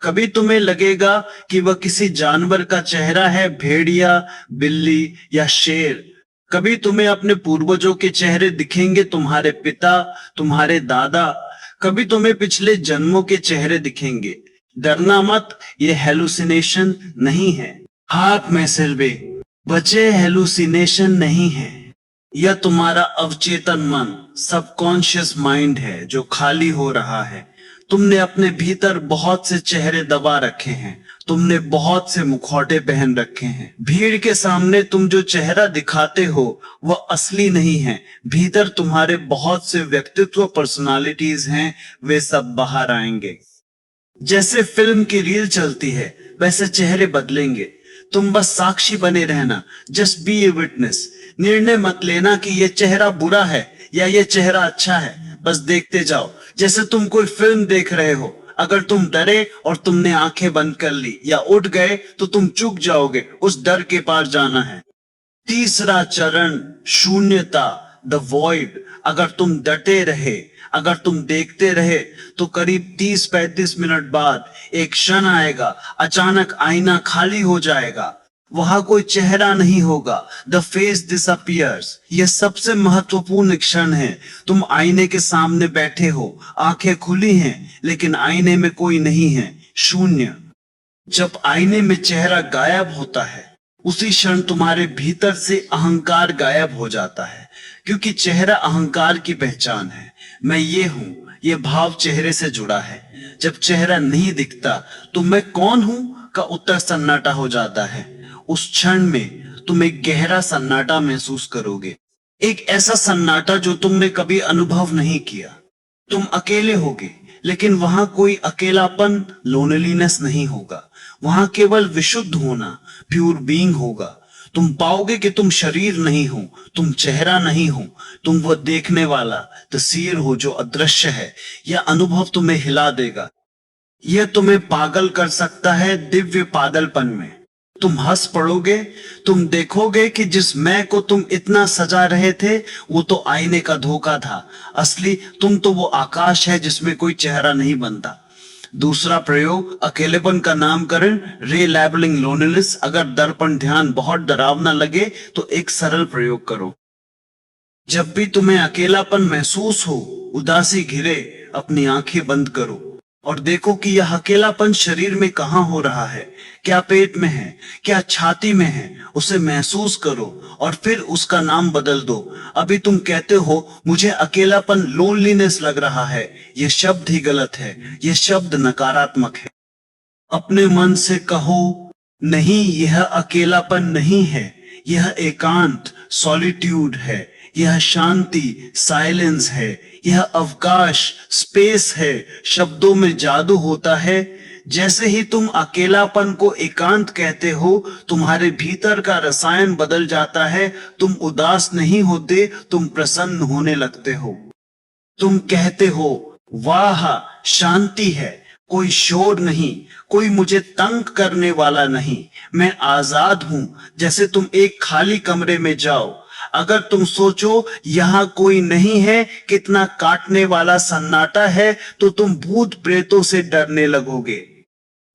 कभी तुम्हें लगेगा कि वह किसी जानवर का चेहरा है, भेड़िया, बिल्ली या शेर। कभी तुम्हें अपने पूर्वजों के चेहरे दिखेंगे, तुम्हारे पिता, तुम्हारे दादा। कभी तुम्हें पिछले जन्मों के चेहरे दिखेंगे। डरना मत, ये हेलुसिनेशन नहीं है। हाथ में सिलवे, बचे हेलुसिनेशन नहीं है। यह तुम्हारा अवचेतन मन, सबकॉन्शियस माइंड है जो खाली हो रहा है। तुमने अपने भीतर बहुत से चेहरे दबा रखे हैं, तुमने बहुत से मुखौटे पहन रखे हैं। भीड़ के सामने तुम जो चेहरा दिखाते हो वह असली नहीं है। भीतर तुम्हारे बहुत से व्यक्तित्व, पर्सनालिटीज हैं, वे सब बाहर आएंगे। जैसे फिल्म की रील चलती है वैसे चेहरे बदलेंगे। तुम बस साक्षी बने रहना, जस्ट बी ए विटनेस। निर्णय मत लेना कि यह चेहरा बुरा है या यह चेहरा अच्छा है, बस देखते जाओ। जैसे तुम कोई फिल्म देख रहे हो, अगर तुम डरे और तुमने आंखें बंद कर ली या उठ गए तो तुम चूक जाओगे, उस डर के पार जाना है। तीसरा चरण शून्यता, द वॉइड। अगर तुम डटे रहे, अगर तुम देखते रहे तो करीब 30-35 मिनट बाद एक क्षण आएगा, अचानक आईना खाली हो जाएगा, वहां कोई चेहरा नहीं होगा, द फेस डिसअपियर्स। यह सबसे महत्वपूर्ण क्षण है। तुम आईने के सामने बैठे हो, आंखें खुली हैं लेकिन आईने में कोई नहीं है, शून्य। जब आईने में चेहरा गायब होता है, उसी क्षण तुम्हारे भीतर से अहंकार गायब हो जाता है, क्योंकि चेहरा अहंकार की पहचान है। मैं ये हूं, ये भाव चेहरे से जुड़ा है। जब चेहरा नहीं दिखता तो मैं कौन हूं का उत्तर सन्नाटा हो जाता है। उस क्षण में तुम एक गहरा सन्नाटा महसूस करोगे, एक ऐसा सन्नाटा जो तुमने कभी अनुभव नहीं किया। तुम अकेले होगे, लेकिन वहां कोई अकेलापन, लोनलीनेस नहीं होगा। वहां केवल विशुद्ध होना, प्योर बीइंग होगा। तुम पाओगे कि तुम शरीर नहीं हो, तुम चेहरा नहीं हो, तुम वो देखने वाला तस्वीर हो जो अदृश्य है। यह अनुभव तुम्हें हिला देगा, यह तुम्हें पागल कर सकता है दिव्य पागलपन में। तुम हंस पड़ोगे, तुम देखोगे कि जिस मैं को तुम इतना सजा रहे थे वो तो आईने का धोखा था। असली तुम तो वो आकाश है जिसमें कोई चेहरा नहीं बनता। दूसरा प्रयोग, अकेलेपन का नामकरण, रे लेबलिंग लोनलीनेस। अगर दर्पण ध्यान बहुत डरावना लगे तो एक सरल प्रयोग करो। जब भी तुम्हें अकेलापन महसूस हो, उदासी घिरे, अपनी आंखें बंद करो और देखो कि यह अकेलापन शरीर में कहां हो रहा है। क्या पेट में है, क्या छाती में है, उसे महसूस करो और फिर उसका नाम बदल दो। अभी तुम कहते हो मुझे अकेलापन, लोनलीनेस लग रहा है, यह शब्द ही गलत है, यह शब्द नकारात्मक है। अपने मन से कहो, नहीं, यह अकेलापन नहीं है, यह एकांत, सॉलिट्यूड है, यह शांति, साइलेंस है, यह अवकाश, स्पेस है। शब्दों में जादू होता है। जैसे ही तुम अकेलापन को एकांत कहते हो, तुम्हारे भीतर का रसायन बदल जाता है। तुम उदास नहीं होते, तुम प्रसन्न होने लगते हो। तुम कहते हो, वाह, शांति है, कोई शोर नहीं, कोई मुझे तंग करने वाला नहीं, मैं आजाद हूं। जैसे तुम एक खाली कमरे में जाओ, अगर तुम सोचो यहां कोई नहीं है, कितना काटने वाला सन्नाटा है, तो तुम भूत प्रेतों से डरने लगोगे।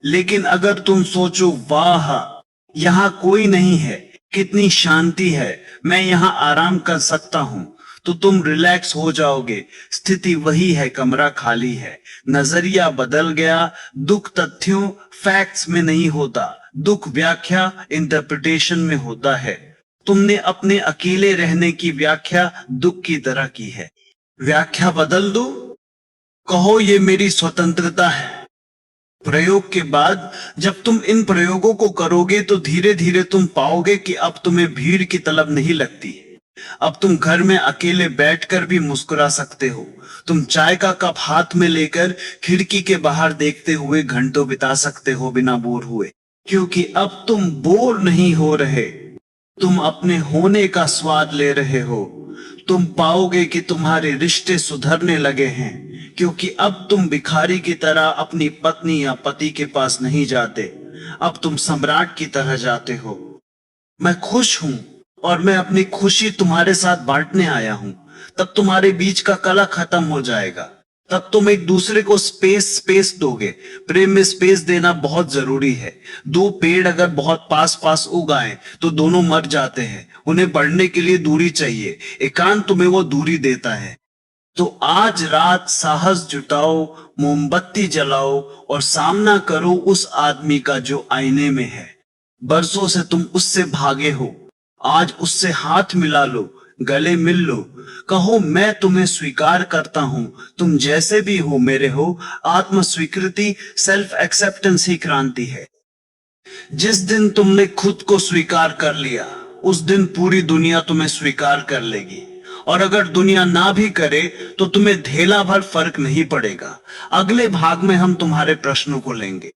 लेकिन अगर तुम सोचो, वाह, यहां कोई नहीं है, कितनी शांति है, मैं यहां आराम कर सकता हूं, तो तुम रिलैक्स हो जाओगे। स्थिति वही है, कमरा खाली है, नजरिया बदल गया। दुख तथ्यों, फैक्ट्स में नहीं होता, दुख व्याख्या, इंटरप्रिटेशन में होता है। तुमने अपने अकेले रहने की व्याख्या दुख की तरह की है। व्याख्या बदल दो, कहो ये मेरी स्वतंत्रता है। प्रयोग के बाद जब तुम इन प्रयोगों को करोगे तो धीरे धीरे तुम पाओगे कि अब तुम्हें भीड़ की तलब नहीं लगती। अब तुम घर में अकेले बैठकर भी मुस्कुरा सकते हो। तुम चाय का कप हाथ में लेकर खिड़की के बाहर देखते हुए घंटों बिता सकते हो बिना बोर हुए, क्योंकि अब तुम बोर नहीं हो रहे, तुम अपने होने का स्वाद ले रहे हो। तुम पाओगे कि तुम्हारे रिश्ते सुधरने लगे हैं, क्योंकि अब तुम भिखारी की तरह अपनी पत्नी या पति के पास नहीं जाते, अब तुम सम्राट की तरह जाते हो। मैं खुश हूं और मैं अपनी खुशी तुम्हारे साथ बांटने आया हूं। तब तुम्हारे बीच का कलह खत्म हो जाएगा, तब तुम एक दूसरे को स्पेस दोगे। प्रेम में स्पेस देना बहुत जरूरी है। दो पेड़ अगर बहुत पास पास उग आए तो दोनों मर जाते हैं, उन्हें बढ़ने के लिए दूरी चाहिए। एकांत तुम्हें वो दूरी देता है। तो आज रात साहस जुटाओ, मोमबत्ती जलाओ और सामना करो उस आदमी का जो आईने में है। बरसों से तुम उससे भागे हो, आज उससे हाथ मिला लो, गले मिल लो, कहो मैं तुम्हें स्वीकार करता हूं, तुम जैसे भी हो मेरे हो। आत्म स्वीकृति, सेल्फ एक्सेप्टेंस ही क्रांति है। जिस दिन तुमने खुद को स्वीकार कर लिया, उस दिन पूरी दुनिया तुम्हें स्वीकार कर लेगी। और अगर दुनिया ना भी करे तो तुम्हें धेला भर फर्क नहीं पड़ेगा। अगले भाग में हम तुम्हारे प्रश्नों को लेंगे।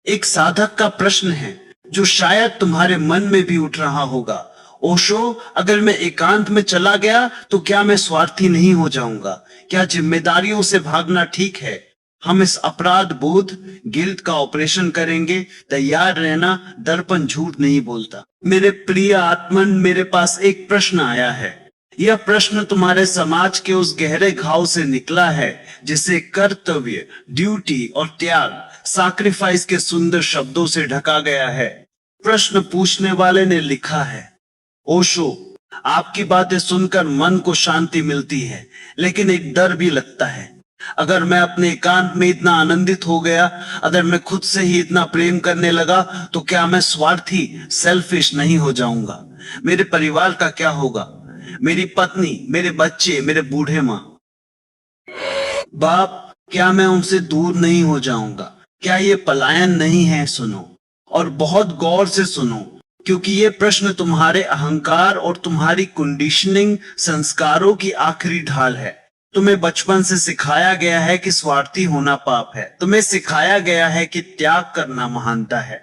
एक साधक का प्रश्न है जो शायद तुम्हारे मन में भी उठ रहा होगा, ओशो, अगर मैं एकांत में चला गया तो क्या मैं स्वार्थी नहीं हो जाऊंगा? क्या जिम्मेदारियों से भागना ठीक है? हम इस अपराध बोध गिल्ट का ऑपरेशन करेंगे। तैयार रहना, दर्पण झूठ नहीं बोलता। मेरे प्रिय आत्मन, मेरे पास एक प्रश्न आया है। यह प्रश्न तुम्हारे समाज के उस गहरे घाव से निकला है जिसे कर्तव्य, ड्यूटी और त्याग, सैक्रिफाइस के सुंदर शब्दों से ढका गया है। प्रश्न पूछने वाले ने लिखा है, ओशो, आपकी बातें सुनकर मन को शांति मिलती है, लेकिन एक डर भी लगता है। अगर मैं अपने एकांत में इतना आनंदित हो गया, अगर मैं खुद से ही इतना प्रेम करने लगा, तो क्या मैं स्वार्थी, सेल्फिश नहीं हो जाऊंगा? मेरे परिवार का क्या होगा? मेरी पत्नी, मेरे बच्चे, मेरे बूढ़े माँ बाप, क्या मैं उनसे दूर नहीं हो जाऊंगा? क्या ये पलायन नहीं है? सुनो, और बहुत गौर से सुनो, क्योंकि ये प्रश्न तुम्हारे अहंकार और तुम्हारी कंडीशनिंग संस्कारों की आखिरी ढाल है। तुम्हें बचपन से सिखाया गया है कि स्वार्थी होना पाप है। तुम्हें सिखाया गया है कि त्याग करना महानता है।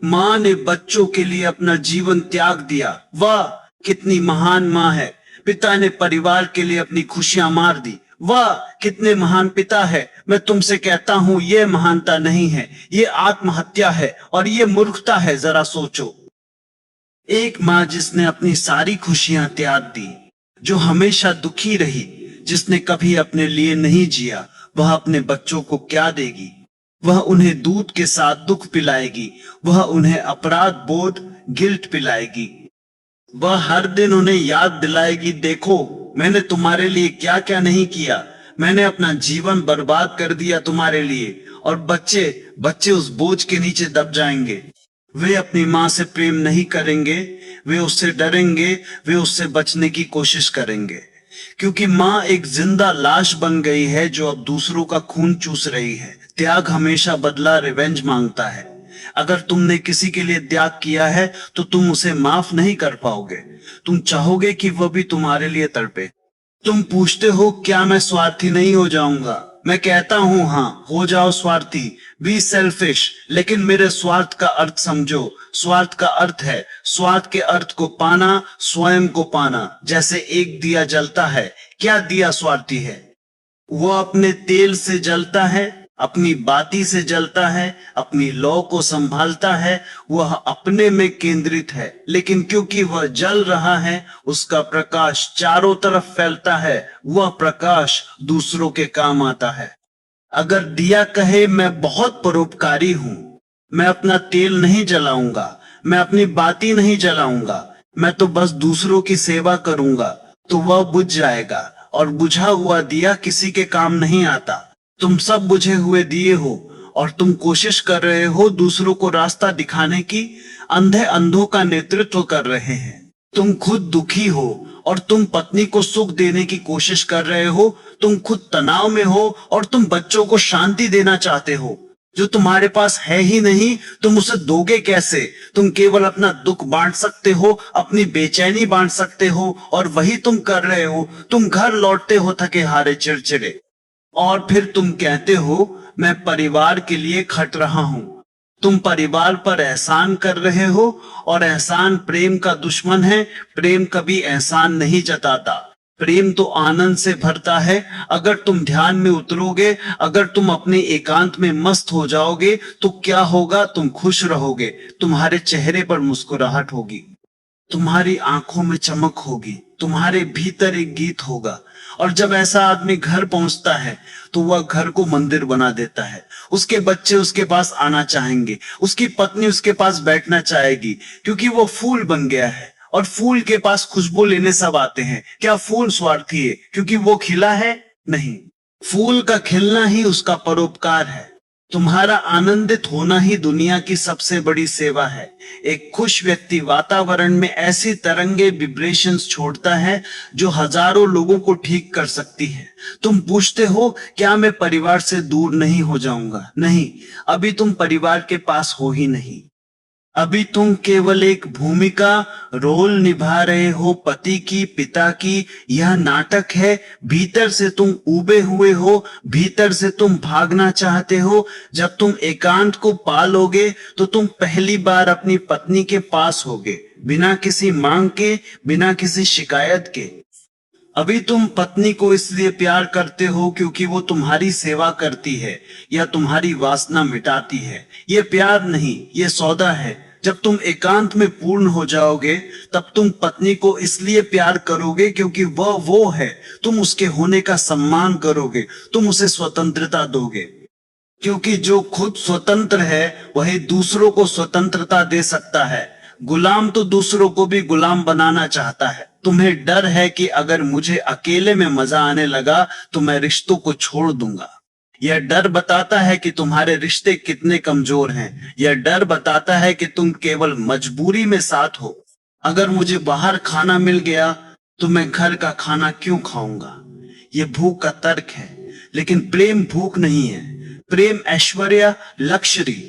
माँ ने बच्चों के लिए अपना जीवन त्याग दिया, वाह कितनी महान माँ है। पिता ने परिवार के लिए अपनी खुशियां मार दी, वाह कितने महान पिता है। मैं तुमसे कहता हूं, ये महानता नहीं है, ये आत्महत्या है और ये मूर्खता है। जरा सोचो, एक माँ जिसने अपनी सारी खुशियां त्याग दी, जो हमेशा दुखी रही, जिसने कभी अपने लिए नहीं जिया, वह अपने बच्चों को क्या देगी? वह उन्हें दूध के साथ दुख पिलाएगी, वह उन्हें अपराध बोध, गिल्ट पिलाएगी। वह हर दिन उन्हें याद दिलाएगी, देखो मैंने तुम्हारे लिए क्या क्या नहीं किया, मैंने अपना जीवन बर्बाद कर दिया तुम्हारे लिए। और बच्चे उस बोझ के नीचे दब जाएंगे। वे अपनी माँ से प्रेम नहीं करेंगे, वे उससे डरेंगे, वे उससे बचने की कोशिश करेंगे, क्योंकि माँ एक जिंदा लाश बन गई है जो अब दूसरों का खून चूस रही है। त्याग हमेशा बदला, रिवेंज मांगता है। अगर तुमने किसी के लिए त्याग किया है तो तुम उसे माफ नहीं कर पाओगे। तुम चाहोगे कि वह भी तुम्हारे लिए तड़पे। तुम पूछते हो, क्या मैं स्वार्थी नहीं हो जाऊंगा? मैं कहता हूं, हाँ, हो जाओ स्वार्थी, बी सेल्फिश, लेकिन मेरे स्वार्थ का अर्थ समझो। स्वार्थ का अर्थ है, स्वार्थ के अर्थ को पाना, स्वयं को पाना। जैसे एक दिया जलता है, क्या दिया स्वार्थी है? वो अपने तेल से जलता है, अपनी बाती से जलता है, अपनी लौ को संभालता है, वह अपने में केंद्रित है। लेकिन क्योंकि वह जल रहा है, उसका प्रकाश चारों तरफ फैलता है, वह प्रकाश दूसरों के काम आता है। अगर दिया कहे, मैं बहुत परोपकारी हूं, मैं अपना तेल नहीं जलाऊंगा, मैं अपनी बाती नहीं जलाऊंगा, मैं तो बस दूसरों की सेवा करूंगा, तो वह बुझ जाएगा। और बुझा हुआ दिया किसी के काम नहीं आता। तुम सब बुझे हुए दिए हो और तुम कोशिश कर रहे हो दूसरों को रास्ता दिखाने की, अंधे अंधों का नेतृत्व कर रहे हैं। तुम खुद दुखी हो और तुम पत्नी को सुख देने की कोशिश कर रहे हो। तुम खुद तनाव में हो और तुम बच्चों को शांति देना चाहते हो। जो तुम्हारे पास है ही नहीं, तुम उसे दोगे कैसे? तुम केवल अपना दुख बांट सकते हो, अपनी बेचैनी बांट सकते हो, और वही तुम कर रहे हो। तुम घर लौटते हो थके हारे, चिड़चिड़े, और फिर तुम कहते हो, मैं परिवार के लिए खट रहा हूं। तुम परिवार पर एहसान कर रहे हो, और एहसान प्रेम का दुश्मन है। प्रेम कभी एहसान नहीं जताता। प्रेम तो आनंद से भरता है। अगर तुम ध्यान में उतरोगे, अगर तुम अपने एकांत में मस्त हो जाओगे, तो क्या होगा? तुम खुश रहोगे, तुम्हारे चेहरे पर मुस्कुराहट होगी, तुम्हारी आंखों में चमक होगी, तुम्हारे भीतर एक गीत होगा। और जब ऐसा आदमी घर पहुंचता है तो वह घर को मंदिर बना देता है। उसके बच्चे उसके पास आना चाहेंगे, उसकी पत्नी उसके पास बैठना चाहेगी, क्योंकि वो फूल बन गया है। और फूल के पास खुशबू लेने सब आते हैं। क्या फूल स्वार्थी है क्योंकि वो खिला है? नहीं, फूल का खिलना ही उसका परोपकार है। तुम्हारा आनंदित होना ही दुनिया की सबसे बड़ी सेवा है। एक खुश व्यक्ति वातावरण में ऐसी तरंगे, विब्रेशंस छोड़ता है जो हजारों लोगों को ठीक कर सकती है। तुम पूछते हो, क्या मैं परिवार से दूर नहीं हो जाऊंगा? नहीं, अभी तुम परिवार के पास हो ही नहीं। अभी तुम केवल एक भूमिका, रोल निभा रहे हो, पति की, पिता की। यह नाटक है। भीतर से तुम उबे हुए हो, भीतर से तुम भागना चाहते हो। जब तुम एकांत को पालोगे तो तुम पहली बार अपनी पत्नी के पास होगे, बिना किसी मांग के, बिना किसी शिकायत के। अभी तुम पत्नी को इसलिए प्यार करते हो क्योंकि वो तुम्हारी सेवा करती है या तुम्हारी वासना मिटाती है। ये प्यार नहीं, ये सौदा है। जब तुम एकांत में पूर्ण हो जाओगे तब तुम पत्नी को इसलिए प्यार करोगे क्योंकि वह वो है। तुम उसके होने का सम्मान करोगे, तुम उसे स्वतंत्रता दोगे, क्योंकि जो खुद स्वतंत्र है वही दूसरों को स्वतंत्रता दे सकता है। गुलाम तो दूसरों को भी गुलाम बनाना चाहता है। तुम्हें डर है कि अगर मुझे अकेले में मजा आने लगा तो मैं रिश्तों को छोड़ दूंगा। यह डर बताता है कि तुम्हारे रिश्ते कितने कमजोर हैं। यह डर बताता है कि तुम केवल मजबूरी में साथ हो। अगर मुझे बाहर खाना मिल गया तो मैं घर का खाना क्यों खाऊंगा? यह भूख का तर्क है, लेकिन प्रेम भूख नहीं है। प्रेम ऐश्वर्य, लक्ष्यरी,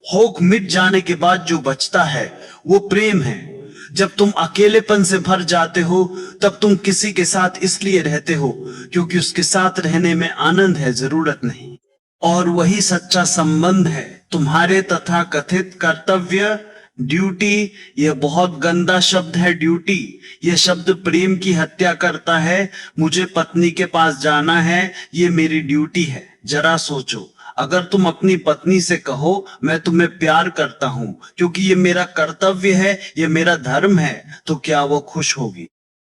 भोग मिट जाने के बाद जो बचता है वो प्रेम है। जब तुम अकेलेपन से भर जाते हो तब तुम किसी के साथ इसलिए रहते हो क्योंकि उसके साथ रहने में आनंद है, जरूरत नहीं। और वही सच्चा संबंध है। तुम्हारे तथा कथित कर्तव्य, ड्यूटी, यह बहुत गंदा शब्द है। ड्यूटी यह शब्द प्रेम की हत्या करता है। मुझे पत्नी के पास जाना है, ये मेरी ड्यूटी है। जरा सोचो, अगर तुम अपनी पत्नी से कहो मैं तुम्हें प्यार करता हूं क्योंकि ये मेरा कर्तव्य है, ये मेरा धर्म है, तो क्या वो खुश होगी?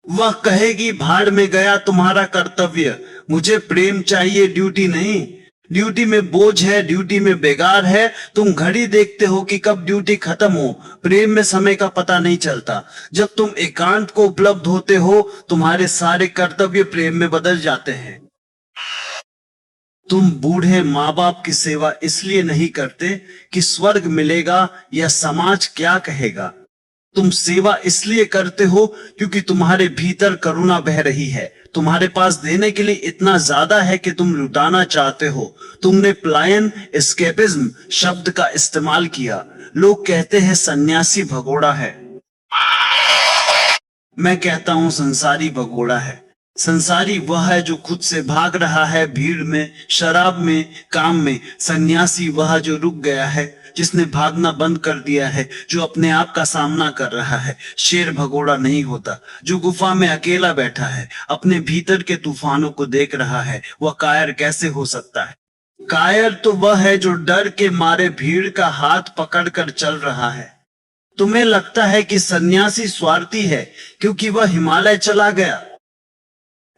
वह कहेगी भाड़ में गया तुम्हारा कर्तव्य, मुझे प्रेम चाहिए, ड्यूटी नहीं। ड्यूटी में बोझ है, ड्यूटी में बेगार है। तुम घड़ी देखते हो कि कब ड्यूटी खत्म हो। प्रेम में समय का पता नहीं चलता। जब तुम एकांत को उपलब्ध होते हो तुम्हारे सारे कर्तव्य प्रेम में बदल जाते हैं। तुम बूढ़े माँ बाप की सेवा इसलिए नहीं करते कि स्वर्ग मिलेगा या समाज क्या कहेगा। तुम सेवा इसलिए करते हो क्योंकि तुम्हारे भीतर करुणा बह रही है। तुम्हारे पास देने के लिए इतना ज्यादा है कि तुम लुटाना चाहते हो। तुमने पलायन, एस्केपिज्म शब्द का इस्तेमाल किया। लोग कहते हैं सन्यासी भगोड़ा है, मैं कहता हूं संसारी भगोड़ा है। संसारी वह है जो खुद से भाग रहा है, भीड़ में, शराब में, काम में। सन्यासी वह जो रुक गया है, जिसने भागना बंद कर दिया है, जो अपने आप का सामना कर रहा है। शेर भगोड़ा नहीं होता। जो गुफा में अकेला बैठा है, अपने भीतर के तूफानों को देख रहा है, वह कायर कैसे हो सकता है? कायर तो वह है जो डर के मारे भीड़ का हाथ पकड़कर चल रहा है। तुम्हें लगता है कि सन्यासी स्वार्थी है क्योंकि वह हिमालय चला गया।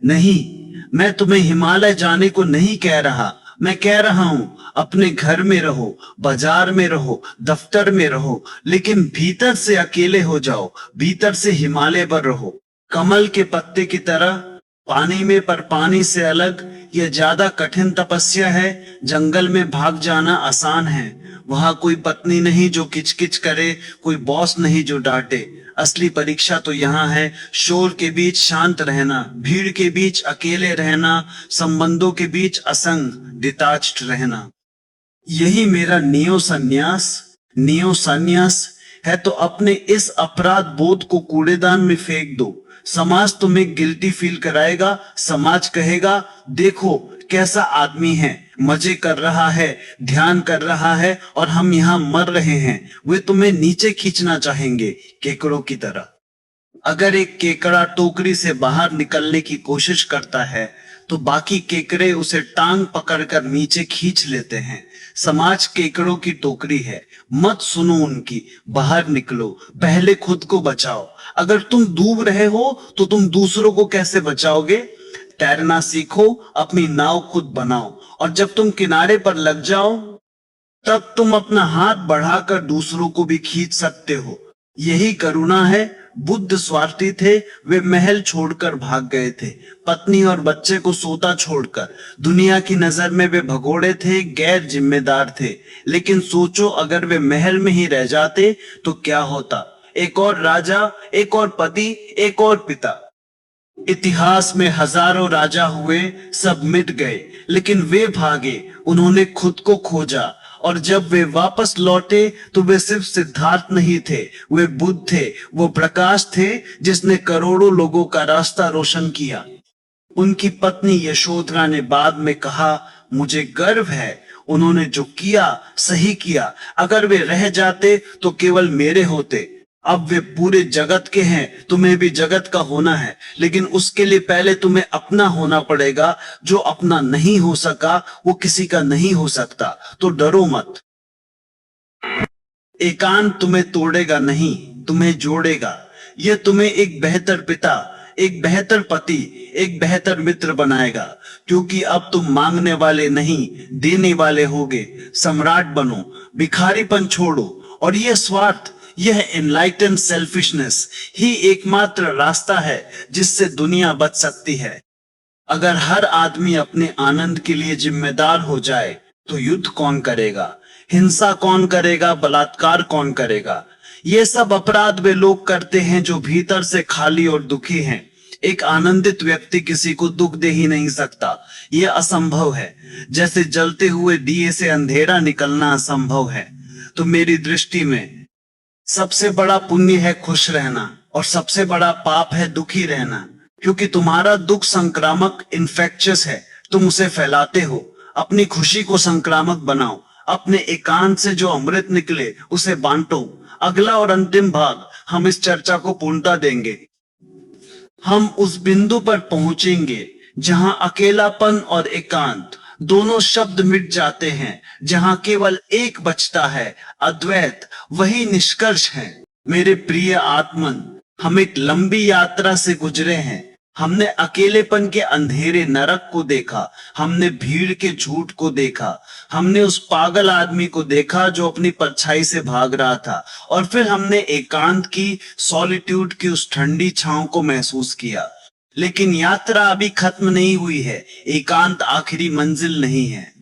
नहीं, मैं तुम्हें हिमालय जाने को नहीं कह रहा। मैं कह रहा हूं अपने घर में रहो, बाजार में रहो, दफ्तर में रहो, लेकिन भीतर से अकेले हो जाओ, भीतर से हिमालय पर रहो। कमल के पत्ते की तरह पानी में, पर पानी से अलग। यह ज्यादा कठिन तपस्या है। जंगल में भाग जाना आसान है। वहां कोई पत्नी नहीं जो किचकिच करे, कोई बॉस नहीं जो डांटे। असली परीक्षा तो यहाँ है, शोर के बीच शांत रहना, भीड़ के बीच अकेले रहना, संबंधों के बीच असंग, डिटैच्ड रहना। यही मेरा नियो संन्यास है। तो अपने इस अपराध बोध को कूड़ेदान में फेंक दो। समाज तुम्हें गिल्टी फील कराएगा। समाज कहेगा देखो कैसा आदमी है, मजे कर रहा है, ध्यान कर रहा है, और हम यहाँ मर रहे हैं। वे तुम्हें नीचे खींचना चाहेंगे, केकड़ों की तरह। अगर एक केकड़ा टोकरी से बाहर निकलने की कोशिश करता है तो बाकी केकड़े उसे टांग पकड़कर नीचे खींच लेते हैं। समाज केकड़ों की टोकरी है। मत सुनो उनकी, बाहर निकलो, पहले खुद को बचाओ। अगर तुम डूब रहे हो तो तुम दूसरों को कैसे बचाओगे? तैरना सीखो, अपनी नाव खुद बनाओ, और जब तुम किनारे पर लग जाओ तब तुम अपना हाथ बढ़ाकर दूसरों को भी खींच सकते हो। यही करुणा है। बुद्ध स्वार्थी थे, वे महल छोड़कर भाग गए थे, पत्नी और बच्चे को सोता छोड़कर। दुनिया की नजर में वे भगोड़े थे, गैर जिम्मेदार थे। लेकिन सोचो अगर वे महल में ही रह जाते तो क्या होता? एक और राजा, एक और पति, एक और पिता। इतिहास में हजारों राजा हुए, सब मिट गए, लेकिन वे भागे, उन्होंने खुद को खोजा। और जब वे वापस लौटे तो वे सिर्फ सिद्धार्थ नहीं थे, वे बुद्ध थे, वो प्रकाश थे जिसने करोड़ों लोगों का रास्ता रोशन किया। उनकी पत्नी यशोधरा ने बाद में कहा, मुझे गर्व है, उन्होंने जो किया सही किया। अगर वे रह जाते तो केवल मेरे होते। अब वे पूरे जगत के हैं, तुम्हें भी जगत का होना है, लेकिन उसके लिए पहले तुम्हें अपना होना पड़ेगा। जो अपना नहीं हो सका वो किसी का नहीं हो सकता। तो डरो मत। एकांत तुम्हें तोड़ेगा नहीं, तुम्हें जोड़ेगा। यह तुम्हें एक बेहतर पिता, एक बेहतर पति, एक बेहतर मित्र बनाएगा, क्योंकि अब तुम मांगने वाले नहीं, देने वाले होगे। सम्राट बनो, भिखारीपन छोड़ो, और यह स्वार्थ, यह एनलाइटन सेल्फिशनेस ही एकमात्र रास्ता है जिससे दुनिया बच सकती है। अगर हर आदमी अपने आनंद के लिए जिम्मेदार हो जाए तो युद्ध कौन करेगा, हिंसा कौन करेगा, बलात्कार कौन करेगा? ये सब अपराध वे लोग करते हैं जो भीतर से खाली और दुखी हैं। एक आनंदित व्यक्ति किसी को दुख दे ही नहीं सकता। यह असंभव है, जैसे जलते हुए दिए से अंधेरा निकलना असंभव है। तो मेरी दृष्टि में सबसे बड़ा पुण्य है खुश रहना, और सबसे बड़ा पाप है दुखी रहना, क्योंकि तुम्हारा दुख संक्रामक, इन्फेक्शियस है। तुम उसे फैलाते हो। अपनी खुशी को संक्रामक बनाओ। अपने एकांत से जो अमृत निकले उसे बांटो। अगला और अंतिम भाग हम इस चर्चा को पूर्णता देंगे। हम उस बिंदु पर पहुंचेंगे जहां अकेलापन और एकांत दोनों शब्द मिट जाते हैं, जहां केवल एक बचता है, अद्वैत। वही निष्कर्ष है। मेरे प्रिय आत्मन, हम एक लंबी यात्रा से गुजरे हैं। हमने अकेलेपन के अंधेरे नरक को देखा, हमने भीड़ के झूठ को देखा, हमने उस पागल आदमी को देखा जो अपनी परछाई से भाग रहा था, और फिर हमने एकांत की, सॉलिट्यूड की उस ठंडी छांव को महसूस किया। लेकिन यात्रा अभी खत्म नहीं हुई है। एकांत आखिरी मंजिल नहीं है।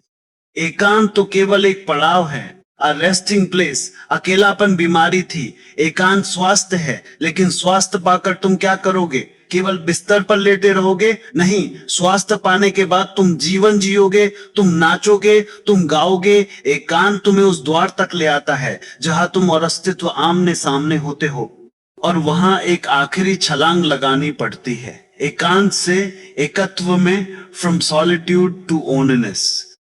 एकांत तो केवल एक पड़ाव है, अ रेस्टिंग प्लेस। अकेलापन बीमारी थी, एकांत स्वास्थ्य है। लेकिन स्वास्थ्य पाकर तुम क्या करोगे? केवल बिस्तर पर लेटे रहोगे? नहीं, स्वास्थ्य पाने के बाद तुम जीवन जियोगे, तुम नाचोगे, तुम गाओगे। एकांत तुम्हें उस द्वार तक ले आता है जहां तुम और अस्तित्व आमने सामने होते हो, और वहां एक आखिरी छलांग लगानी पड़ती है, एकांत से एकत्व में, फ्रॉम सॉलिट्यूड टू ओननेस।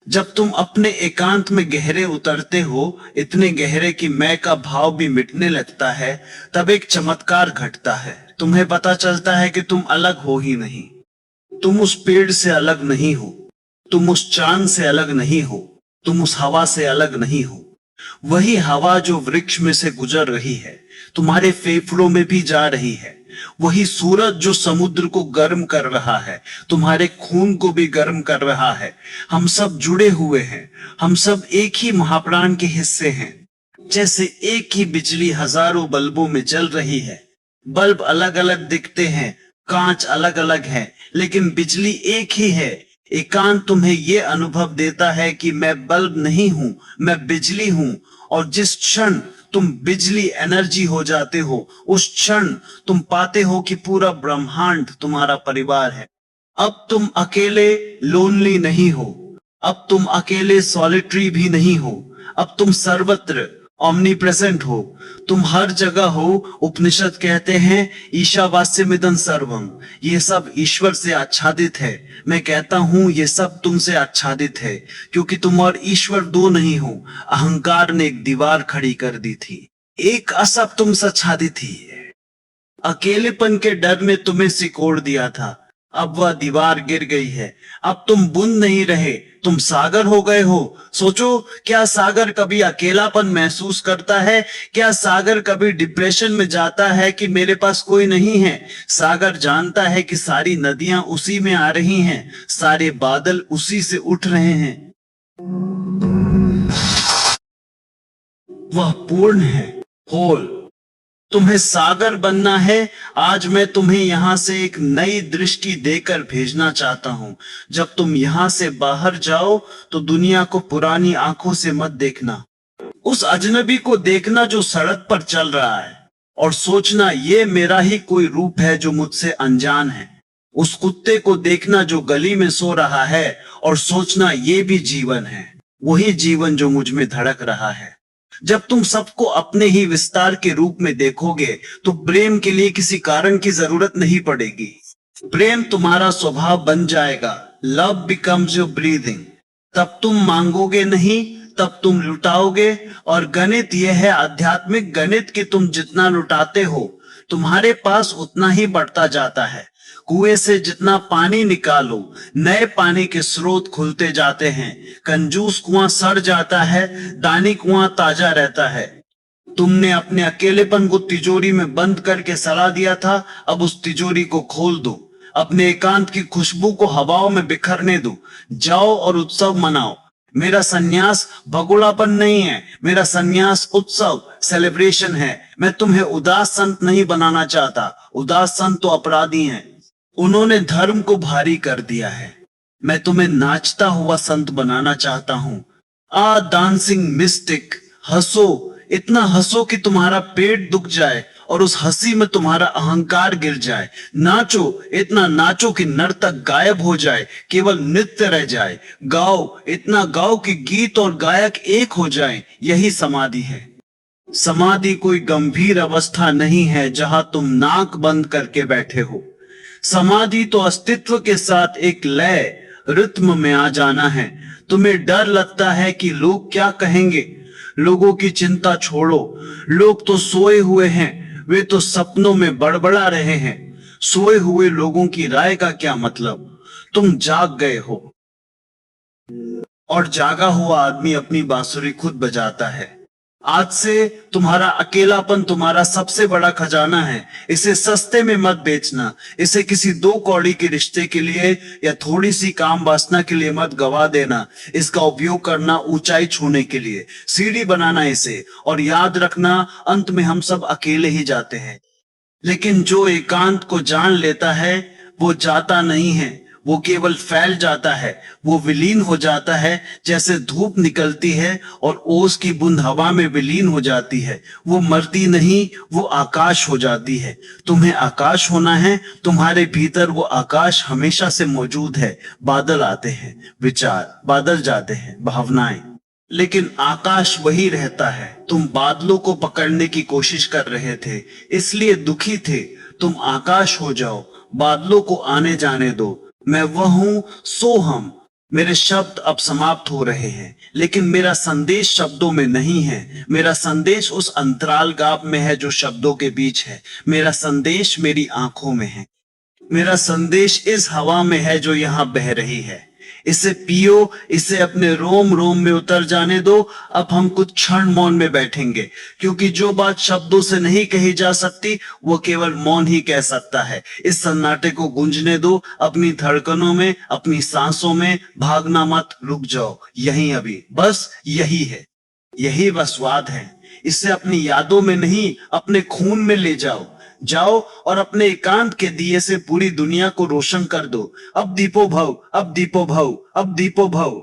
जब तुम अपने एकांत में गहरे उतरते हो, इतने गहरे कि मैं का भाव भी मिटने लगता है, तब एक चमत्कार घटता है। तुम्हें पता चलता है कि तुम अलग हो ही नहीं। तुम उस पेड़ से अलग नहीं हो, तुम उस चांद से अलग नहीं हो, तुम उस हवा से अलग नहीं हो। वही हवा जो वृक्ष में से गुजर रही है तुम्हारे फेफड़ों में भी जा रही है। वही सूरज जो समुद्र को गर्म कर रहा है तुम्हारे खून को भी गर्म कर रहा है। हम सब जुड़े हुए हैं, हम सब एक ही महाप्राण के हिस्से हैं। जैसे एक ही बिजली हजारों बल्बों में जल रही है। बल्ब अलग अलग दिखते हैं, कांच अलग अलग है, लेकिन बिजली एक ही है। एकांत तुम्हें यह अनुभव देता है कि मैं बल्ब नहीं हूं, मैं बिजली हूं। और जिस क्षण तुम बिजली एनर्जी हो जाते हो, उस क्षण तुम पाते हो कि पूरा ब्रह्मांड तुम्हारा परिवार है। अब तुम अकेले लोनली नहीं हो, अब तुम अकेले सॉलिटरी भी नहीं हो, अब तुम सर्वत्र ओमनी प्रेजेंट हो, तुम हर जगह हो। उपनिषद कहते हैं ईशावास्यमिदं सर्वम, ये सब ईश्वर से आच्छादित है। मैं कहता हूं ये सब तुमसे आच्छादित है, क्योंकि तुम और ईश्वर दो नहीं हो। अहंकार ने एक दीवार खड़ी कर दी थी, एक असब तुमसे आच्छादित थी। अकेलेपन के डर में तुम्हें सिकोड़ दिया था, अब वह दीवार गिर गई है। अब तुम बूंद नहीं रहे, तुम सागर हो गए हो। सोचो, क्या सागर कभी अकेलापन महसूस करता है? क्या सागर कभी डिप्रेशन में जाता है कि मेरे पास कोई नहीं है? सागर जानता है कि सारी नदियां उसी में आ रही हैं, सारे बादल उसी से उठ रहे हैं। वह पूर्ण है, होल। तुम्हें सागर बनना है। आज मैं तुम्हें यहां से एक नई दृष्टि देकर भेजना चाहता हूं। जब तुम यहां से बाहर जाओ तो दुनिया को पुरानी आंखों से मत देखना। उस अजनबी को देखना जो सड़क पर चल रहा है, और सोचना ये मेरा ही कोई रूप है जो मुझसे अनजान है। उस कुत्ते को देखना जो गली में सो रहा है, और सोचना ये भी जीवन है, वही जीवन जो मुझ में धड़क रहा है। जब तुम सबको अपने ही विस्तार के रूप में देखोगे तो प्रेम के लिए किसी कारण की जरूरत नहीं पड़ेगी। प्रेम तुम्हारा स्वभाव बन जाएगा। Love becomes your breathing. तब तुम मांगोगे नहीं, तब तुम लुटाओगे। और गणित यह है, आध्यात्मिक गणित, कि तुम जितना लुटाते हो तुम्हारे पास उतना ही बढ़ता जाता है। कुएं से जितना पानी निकालो नए पानी के स्रोत खुलते जाते हैं। कंजूस कुआं सड़ जाता है, दानी कुआं ताजा रहता है। तुमने अपने अकेलेपन को तिजोरी में बंद करके सड़ा दिया था, अब उस तिजोरी को खोल दो। अपने एकांत की खुशबू को हवाओं में बिखरने दो। जाओ और उत्सव मनाओ। मेरा सन्यास भगोड़ापन नहीं है, मेरा सन्यास उत्सव, सेलिब्रेशन है। मैं तुम्हें उदास संत नहीं बनाना चाहता, उदास संत तो अपराधी हैं, उन्होंने धर्म को भारी कर दिया है। मैं तुम्हें नाचता हुआ संत बनाना चाहता हूं। आ डांसिंग मिस्टिक, हंसो, इतना हंसो कि तुम्हारा पेट दुख जाए और उस हंसी में तुम्हारा अहंकार गिर जाए। नाचो, इतना नाचो कि नर्तक गायब हो जाए, केवल नृत्य रह जाए। गाओ, इतना गाओ कि गीत और गायक एक हो जाए। यही समाधि है। समाधि कोई गंभीर अवस्था नहीं है जहां तुम नाक बंद करके बैठे हो। समाधि तो अस्तित्व के साथ एक लय, रित्म में आ जाना है। तुम्हें डर लगता है कि लोग क्या कहेंगे। लोगों की चिंता छोड़ो, लोग तो सोए हुए हैं, वे तो सपनों में बड़बड़ा रहे हैं। सोए हुए लोगों की राय का क्या मतलब, तुम जाग गए हो। और जागा हुआ आदमी अपनी बांसुरी खुद बजाता है। आज से तुम्हारा अकेलापन तुम्हारा सबसे बड़ा खजाना है। इसे सस्ते में मत बेचना। इसे किसी दो कौड़ी के रिश्ते के लिए या थोड़ी सी काम वासना के लिए मत गवा देना। इसका उपयोग करना ऊंचाई छूने के लिए, सीढ़ी बनाना इसे। और याद रखना, अंत में हम सब अकेले ही जाते हैं। लेकिन जो एकांत को जान लेता है वो जाता नहीं है, वो केवल फैल जाता है, वो विलीन हो जाता है। जैसे धूप निकलती है और ओस की बूंद हवा में विलीन हो जाती है। वो मरती नहीं, वो आकाश हो जाती है। तुम्हें आकाश होना है, तुम्हारे भीतर वो आकाश हमेशा से मौजूद है। बादल आते हैं, विचार, बादल जाते हैं, भावनाएं, लेकिन आकाश वही रहता है। तुम बादलों को पकड़ने की कोशिश कर रहे थे, इसलिए दुखी थे। तुम आकाश हो जाओ, बादलों को आने जाने दो। मैं वह हूं, सो हम। मेरे शब्द अब समाप्त हो रहे हैं, लेकिन मेरा संदेश शब्दों में नहीं है। मेरा संदेश उस अंतराल गाप में है जो शब्दों के बीच है। मेरा संदेश मेरी आंखों में है। मेरा संदेश इस हवा में है जो यहां बह रही है। इसे पियो, इसे अपने रोम रोम में उतर जाने दो। अब हम कुछ क्षण मौन में बैठेंगे, क्योंकि जो बात शब्दों से नहीं कही जा सकती वो केवल मौन ही कह सकता है। इस सन्नाटे को गूंजने दो, अपनी धड़कनों में, अपनी सांसों में। भागना मत, रुक जाओ यहीं अभी। बस यही है, यही वह स्वाद है। इसे अपनी यादों में नहीं, अपने खून में ले जाओ। जाओ और अपने एकांत के दिए से पूरी दुनिया को रोशन कर दो। अब दीपो भव, अब दीपो भव, अब दीपो भव।